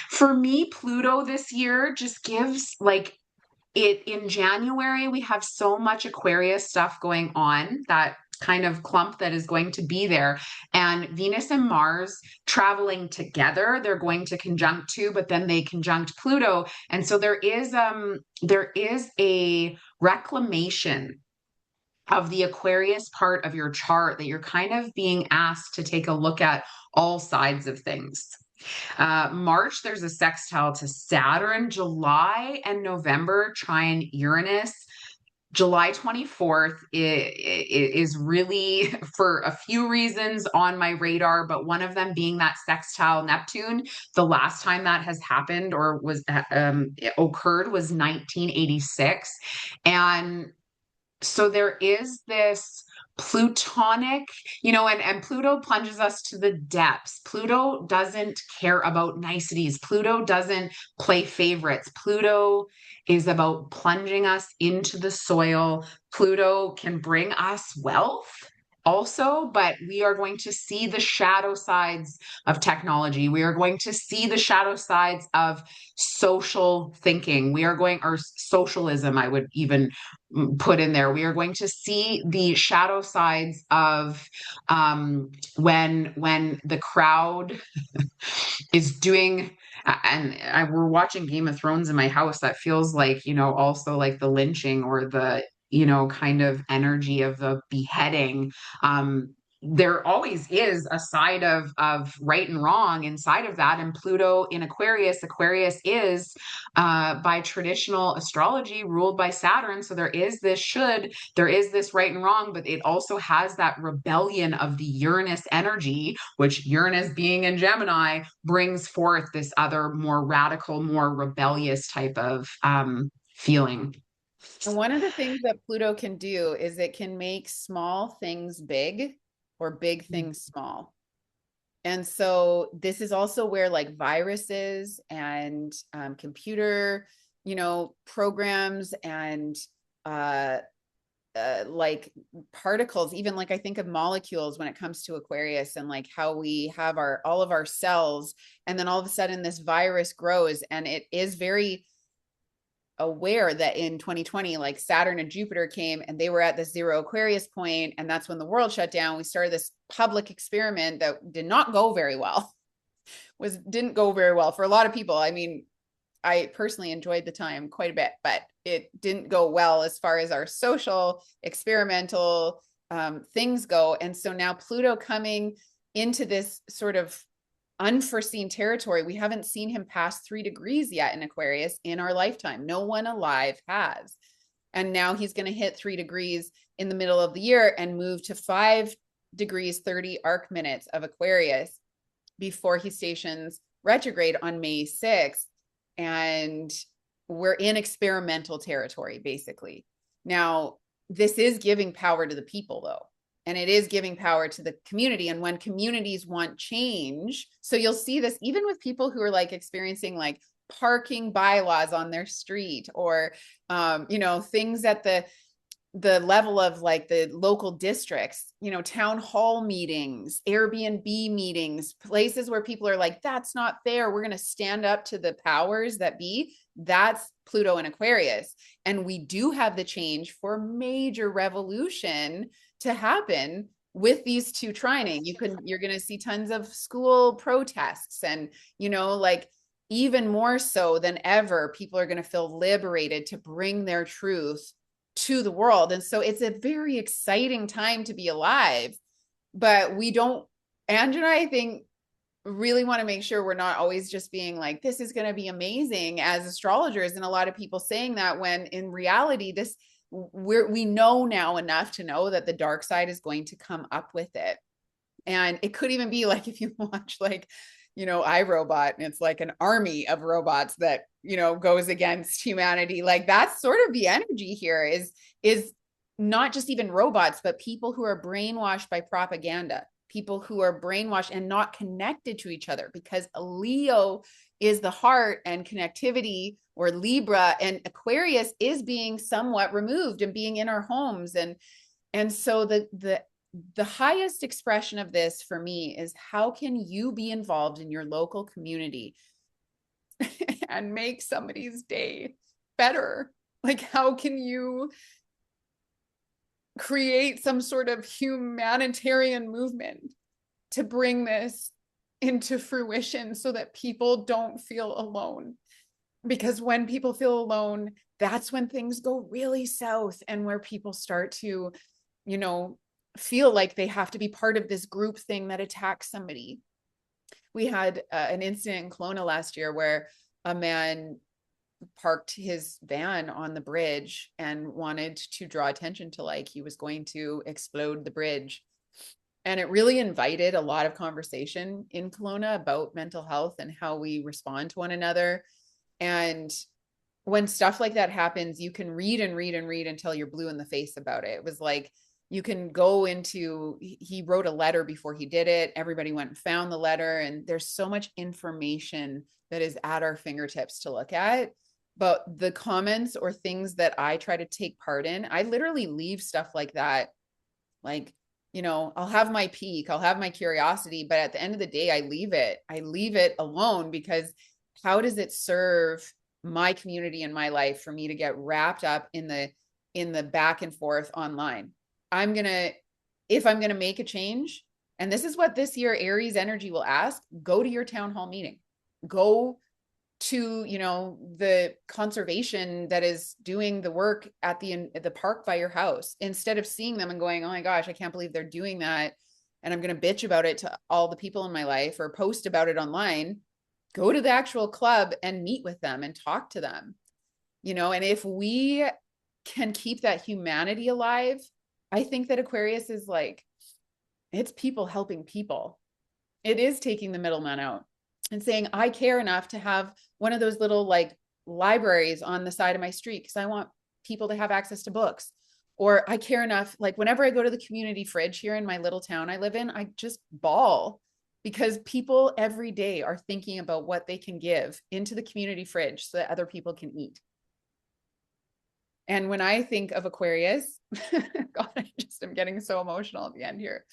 for me, Pluto this year just gives like it in January, we have so much Aquarius stuff going on, that kind of clump that is going to be there. And Venus and Mars traveling together, they're going to conjunct too, but then they conjunct Pluto. And so there is a reclamation of the Aquarius part of your chart that you're kind of being asked to take a look at all sides of things. March, there's a sextile to Saturn. July and November, trine Uranus. July 24th is really, for a few reasons, on my radar, but one of them being that sextile Neptune. The last time that has happened or was occurred was 1986. And so there is this plutonic, and Pluto plunges us to the depths. Pluto doesn't care about niceties. Pluto doesn't play favorites. Pluto is about plunging us into the soil. Pluto can bring us wealth also, but we are going to see the shadow sides of technology. We are going to see the shadow sides of social thinking. Or socialism, I would even put in there. We are going to see the shadow sides of when the crowd is doing, we're watching Game of Thrones in my house. That feels like, also like the lynching, or the, kind of energy of the beheading. There always is a side of right and wrong inside of that. And Pluto in Aquarius is by traditional astrology ruled by Saturn. So there is this right and wrong, but it also has that rebellion of the Uranus energy, which Uranus being in Gemini brings forth this other more radical, more rebellious type of feeling. And one of the things that Pluto can do is it can make small things big, or big things small. And so this is also where like viruses and computer, programs and like particles, even like I think of molecules when it comes to Aquarius, and like how we have all of our cells, and then all of a sudden this virus grows, and it is very aware that in 2020, like Saturn and Jupiter came and they were at the 0 Aquarius point, and that's when the world shut down. We started this public experiment that did not go very well. Didn't go very well for a lot of people. I mean, I personally enjoyed the time quite a bit, but it didn't go well as far as our social experimental things go. And so now Pluto coming into this sort of unforeseen territory. We haven't seen him pass 3 degrees yet in Aquarius in our lifetime. No one alive has. And now he's going to hit 3 degrees in the middle of the year and move to 5 degrees 30 arc minutes of Aquarius before he stations retrograde on May 6th. And we're in experimental territory, basically. Now, this is giving power to the people though. And it is giving power to the community. And when communities want change, so you'll see this even with people who are like experiencing like parking bylaws on their street, or things at the level of like the local districts, town hall meetings, Airbnb meetings, places where people are like, that's not fair. We're going to stand up to the powers that be. That's Pluto and Aquarius. And we do have the change for major revolution to happen with these two trining. You're going to see tons of school protests, and, like even more so than ever, people are going to feel liberated to bring their truth to the world. And so it's a very exciting time to be alive, but we don't, Ange and I think, really want to make sure we're not always just being like, this is going to be amazing as astrologers. And a lot of people saying that, when in reality, we know now enough to know that the dark side is going to come up with it. And it could even be like, if you watch like, iRobot, and it's like an army of robots that, goes against humanity. Like that's sort of the energy here is not just even robots, but people who are brainwashed by propaganda, people who are brainwashed and not connected to each other, because Leo is the heart and connectivity, or Libra, and Aquarius is being somewhat removed and being in our homes. And so the highest expression of this for me is, how can you be involved in your local community and make somebody's day better? Like, how can you create some sort of humanitarian movement to bring this into fruition so that people don't feel alone? Because when people feel alone, that's when things go really south, and where people start to, feel like they have to be part of this group thing that attacks somebody. We had an incident in Kelowna last year where a man parked his van on the bridge and wanted to draw attention to, like, he was going to explode the bridge. And it really invited a lot of conversation in Kelowna about mental health and how we respond to one another. And when stuff like that happens, you can read and read and read until you're blue in the face about it. It was like, you can go into, he wrote a letter before he did it. Everybody went and found the letter. And there's so much information that is at our fingertips to look at. But the comments or things that I try to take part in, I literally leave stuff like that. Like, I'll have my peak, I'll have my curiosity, but at the end of the day, I leave it alone, because how does it serve my community and my life for me to get wrapped up in the back and forth online? If I'm going to make a change, and this is what this year Aries energy will ask, go to your town hall meeting, go to, the conservation that is doing the work at the park by your house, instead of seeing them and going, oh my gosh, I can't believe they're doing that, and I'm going to bitch about it to all the people in my life or post about it online. Go to the actual club and meet with them and talk to them, and if we can keep that humanity alive, I think that Aquarius is like, it's people helping people. It is taking the middleman out and saying, I care enough to have one of those little like libraries on the side of my street because I want people to have access to books. Or I care enough, like whenever I go to the community fridge here in my little town I live in, I just bawl, because people every day are thinking about what they can give into the community fridge so that other people can eat. And when I think of Aquarius, God, I just am getting so emotional at the end here.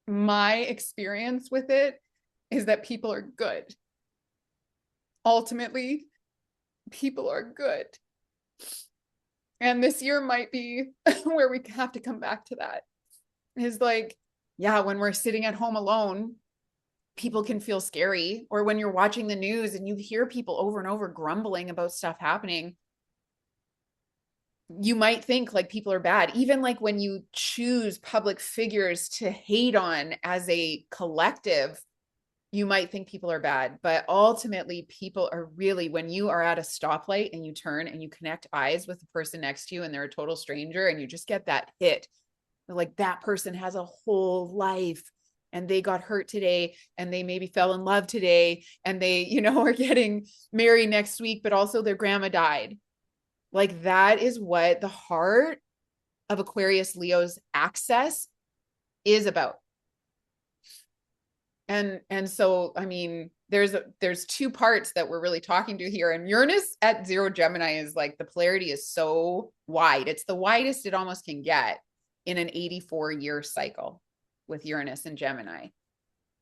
My experience with it is that people are good. Ultimately, people are good. And this year might be where we have to come back to that. Is like, yeah, when we're sitting at home alone, people can feel scary. Or when you're watching the news and you hear people over and over grumbling about stuff happening, you might think like people are bad. Even like when you choose public figures to hate on as a collective, you might think people are bad. But ultimately, people are really, when you are at a stoplight and you turn and you connect eyes with the person next to you and they're a total stranger, and you just get that hit, like that person has a whole life and they got hurt today and they maybe fell in love today and they, are getting married next week, but also their grandma died. Like that is what the heart of Aquarius Leo's access is about. And so, I mean, there's two parts that we're really talking to here. And Uranus at 0 Gemini is like, the polarity is so wide. It's the widest it almost can get in an 84-year cycle with Uranus and Gemini,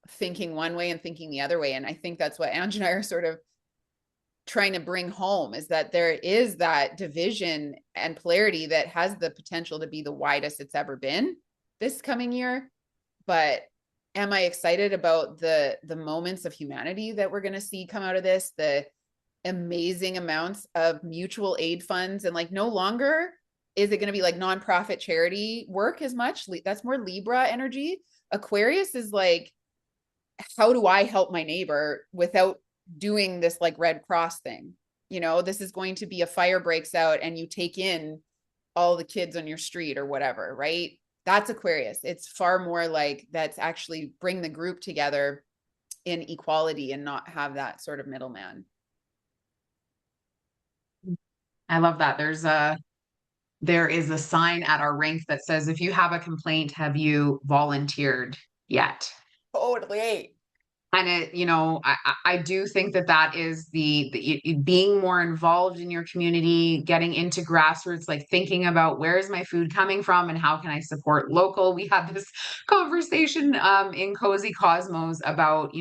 thinking one way and thinking the other way. And I think that's what Ange and I are sort of trying to bring home, is that there is that division and polarity that has the potential to be the widest it's ever been this coming year. But am I excited about the moments of humanity that we're going to see come out of this? The amazing amounts of mutual aid funds, and like, no longer is it going to be like nonprofit charity work as much. That's more Libra energy. Aquarius is like, how do I help my neighbor without doing this like Red Cross thing? You know, this is going to be a fire breaks out and you take in all the kids on your street or whatever, right? That's Aquarius. It's far more like, that's actually bring the group together in equality and not have that sort of middleman. I love that. There is a sign at our rink that says, if you have a complaint, have you volunteered yet? Totally. And it, I do think that is the being more involved in your community, getting into grassroots, like thinking about, where is my food coming from and how can I support local. We had this conversation in Cozy Cosmos about,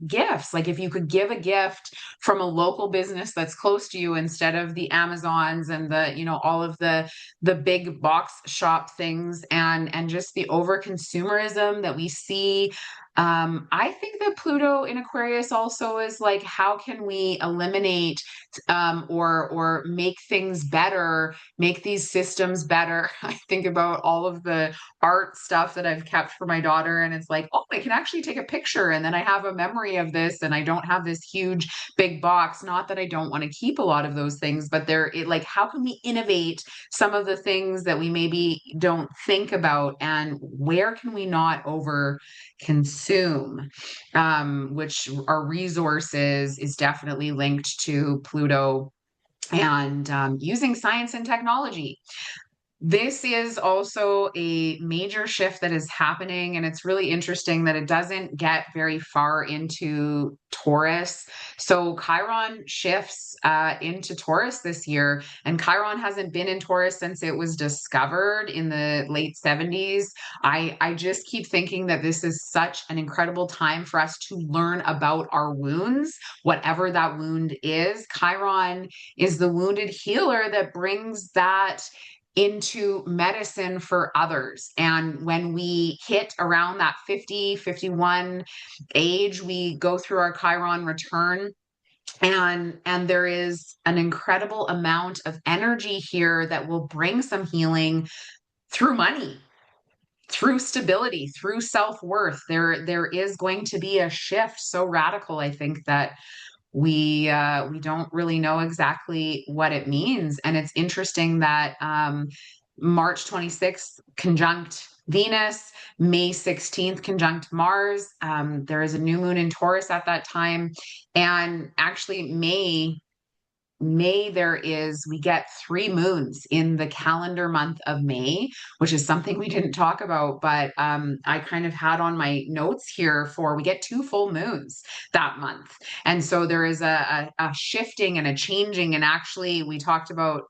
gifts. Like, if you could give a gift from a local business that's close to you, instead of the Amazons and the, all of the big box shop things, and just the over consumerism that we see. I think that Pluto in Aquarius also is like, how can we eliminate or make things better, make these systems better? I think about all of the art stuff that I've kept for my daughter, and it's like, oh, I can actually take a picture and then I have a memory of this, and I don't have this huge big box. Not that I don't want to keep a lot of those things, but like, how can we innovate some of the things that we maybe don't think about, and where can we not over consume, which are resources, is definitely linked to Pluto, and using science and technology. This is also a major shift that is happening, and it's really interesting that it doesn't get very far into Taurus. So Chiron shifts into Taurus this year, and Chiron hasn't been in Taurus since it was discovered in the late 70s. I just keep thinking that this is such an incredible time for us to learn about our wounds, whatever that wound is. Chiron is the wounded healer that brings that into medicine for others. And when we hit around that 50, 51 age, we go through our Chiron return. And there is an incredible amount of energy here that will bring some healing through money, through stability, through self-worth. There is going to be a shift so radical, I think, that we don't really know exactly what it means. And it's interesting that March 26th conjunct Venus, May 16th conjunct Mars. There is a new moon in Taurus at that time. And actually May we get 3 moons in the calendar month of May, which is something we didn't talk about, but I kind of had on my notes here we get 2 full moons that month. And so there is a shifting and a changing. And actually, we talked about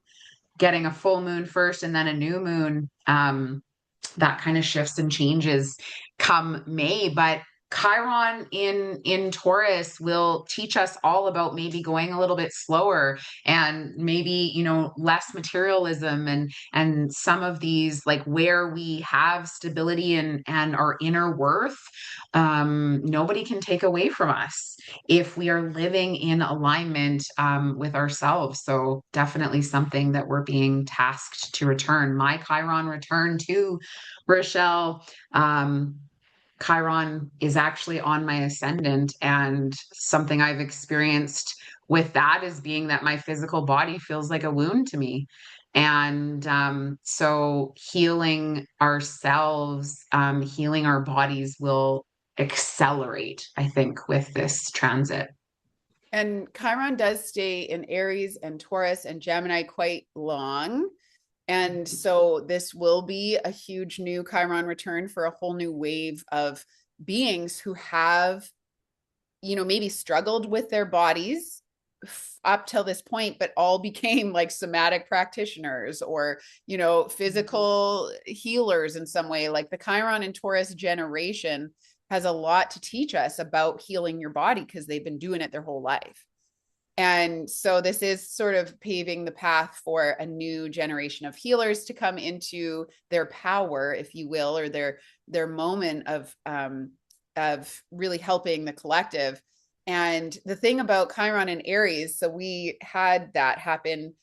getting a full moon first and then a new moon. That kind of shifts and changes come May. But Chiron in Taurus will teach us all about maybe going a little bit slower, and maybe, less materialism, and some of these, like, where we have stability and our inner worth. Nobody can take away from us if we are living in alignment with ourselves. So definitely something that we're being tasked to return. My Chiron return to Rochelle. Chiron is actually on my ascendant, and something I've experienced with that is being that my physical body feels like a wound to me. And so healing ourselves, healing our bodies will accelerate, I think, with this transit. And Chiron does stay in Aries and Taurus and Gemini quite long. And so this will be a huge new Chiron return for a whole new wave of beings who have, maybe struggled with their bodies up till this point, but all became like somatic practitioners or, physical healers in some way. Like the Chiron and Taurus generation has a lot to teach us about healing your body because they've been doing it their whole life. And so this is sort of paving the path for a new generation of healers to come into their power, if you will, or their moment of really helping the collective. And the thing about Chiron and Aries, so we had that happen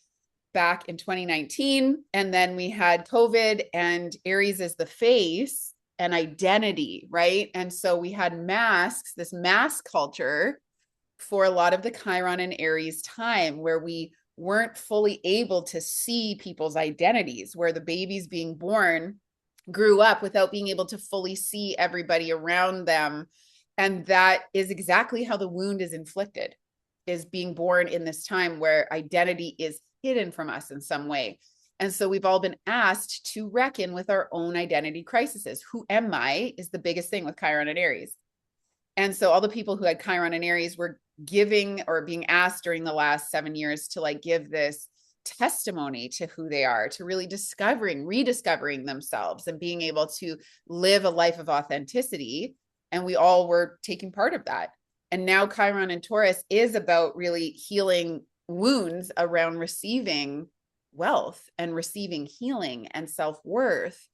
back in 2019, and then we had COVID, and Aries is the face and identity, right? And so we had masks, this mask culture for a lot of the Chiron and Aries time where we weren't fully able to see people's identities, where the babies being born grew up without being able to fully see everybody around them. And that is exactly how the wound is inflicted, is being born in this time where identity is hidden from us in some way. And so we've all been asked to reckon with our own identity crises. Who am I is the biggest thing with Chiron and Aries. And so all the people who had Chiron and Aries were giving or being asked during the last 7 years to like give this testimony to who they are, to really rediscovering themselves and being able to live a life of authenticity. And we all were taking part of that. And now Chiron and Taurus is about really healing wounds around receiving wealth and receiving healing and self-worth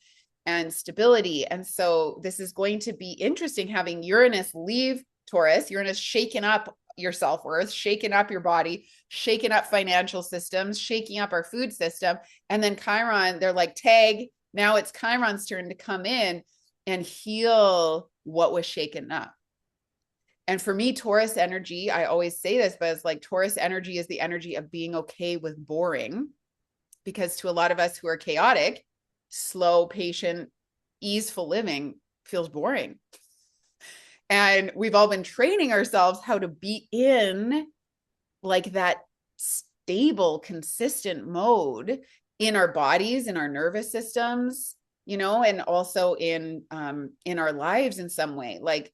and stability. And so this is going to be interesting having Uranus leave Taurus, Uranus shaking up your self-worth, shaking up your body, shaking up financial systems, shaking up our food system. And then Chiron, they're like, tag, now it's Chiron's turn to come in and heal what was shaken up. And for me, Taurus energy, I always say this, but it's like Taurus energy is the energy of being okay with boring, because to a lot of us who are chaotic, slow, patient, easeful living feels boring. And we've all been training ourselves how to be in like that stable, consistent mode in our bodies, in our nervous systems, and also in our lives in some way. Like,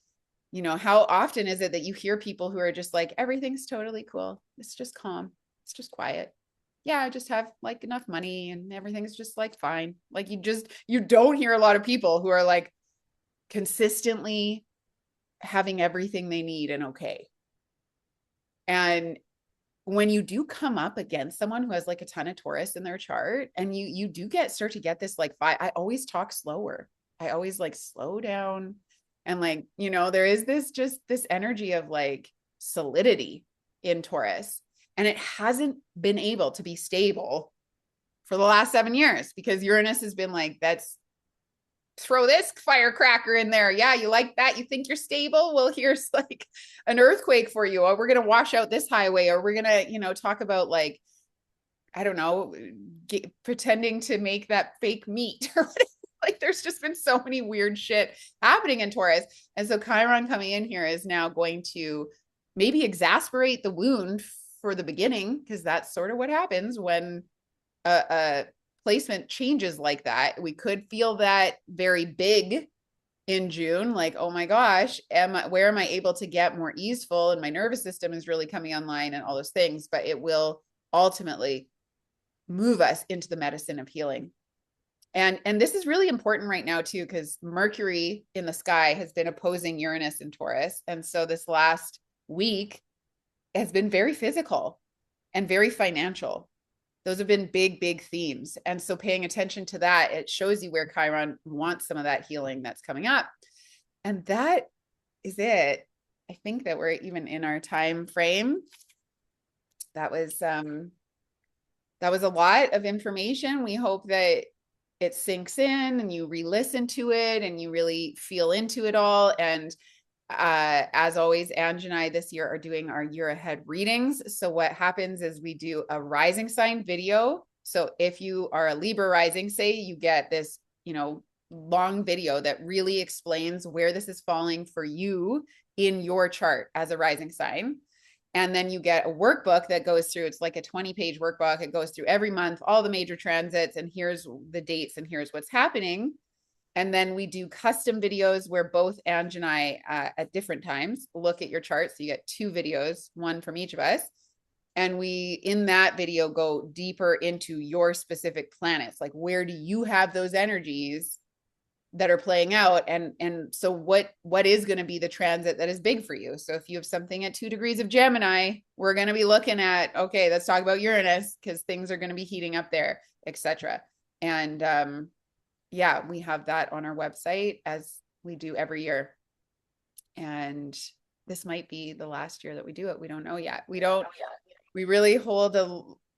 how often is it that you hear people who are just like, everything's totally cool. It's just calm. It's just quiet. Yeah, I just have like enough money and everything's just like fine. Like you don't hear a lot of people who are like consistently having everything they need and okay. And when you do come up against someone who has like a ton of Taurus in their chart, and you do start to get this like I always talk slower. I always like slow down, and like, there is this energy of like solidity in Taurus, and it hasn't been able to be stable for the last 7 years because Uranus has been like, that's throw this firecracker in there. Yeah, you like that? You think you're stable? Well, here's like an earthquake for you. Or we're going to wash out this highway, or we're going to, talk about like, I don't know, pretending to make that fake meat or whatever. Like there's just been so many weird shit happening in Taurus. And so Chiron coming in here is now going to maybe exasperate the wound for the beginning, because that's sort of what happens when a placement changes like that. We could feel that very big in June, like, oh my gosh, where am I able to get more easeful, and my nervous system is really coming online and all those things, but it will ultimately move us into the medicine of healing. And this is really important right now too, because Mercury in the sky has been opposing Uranus and Taurus. And so this last week has been very physical and very financial. Those have been big, big themes. And so paying attention to that, it shows you where Chiron wants some of that healing that's coming up. And that is it. I think that we're even in our time frame. That was a lot of information. We hope that it sinks in and you re-listen to it and you really feel into it all. And as always, Ange and I this year are doing our year ahead readings. So what happens is we do a rising sign video. So if you are a Libra rising, say, you get this, long video that really explains where this is falling for you in your chart as a rising sign. And then you get a workbook that goes through, it's like a 20-page workbook. It goes through every month, all the major transits, and here's the dates and here's what's happening. And then we do custom videos where both Ange and I, at different times, look at your chart. So you get 2 videos, one from each of us. And we, in that video, go deeper into your specific planets. Like, where do you have those energies that are playing out? And so what is going to be the transit that is big for you? So if you have something at 2 degrees of Gemini, we're going to be looking at, okay, let's talk about Uranus, because things are going to be heating up there, etc. And yeah, we have that on our website, as we do every year. And this might be the last year that we do it. We don't know yet. We really hold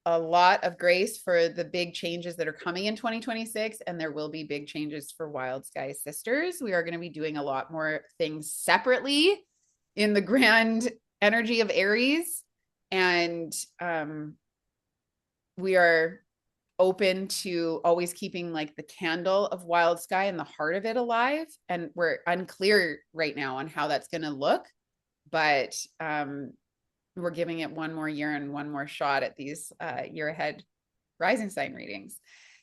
a lot of grace for the big changes that are coming in 2026. And there will be big changes for Wild Sky Sisters. We are going to be doing a lot more things separately in the grand energy of Aries. And we are open to always keeping like the candle of Wild Sky and the heart of it alive. And we're unclear right now on how that's going to look, but we're giving it one more year and one more shot at these year ahead rising sign readings.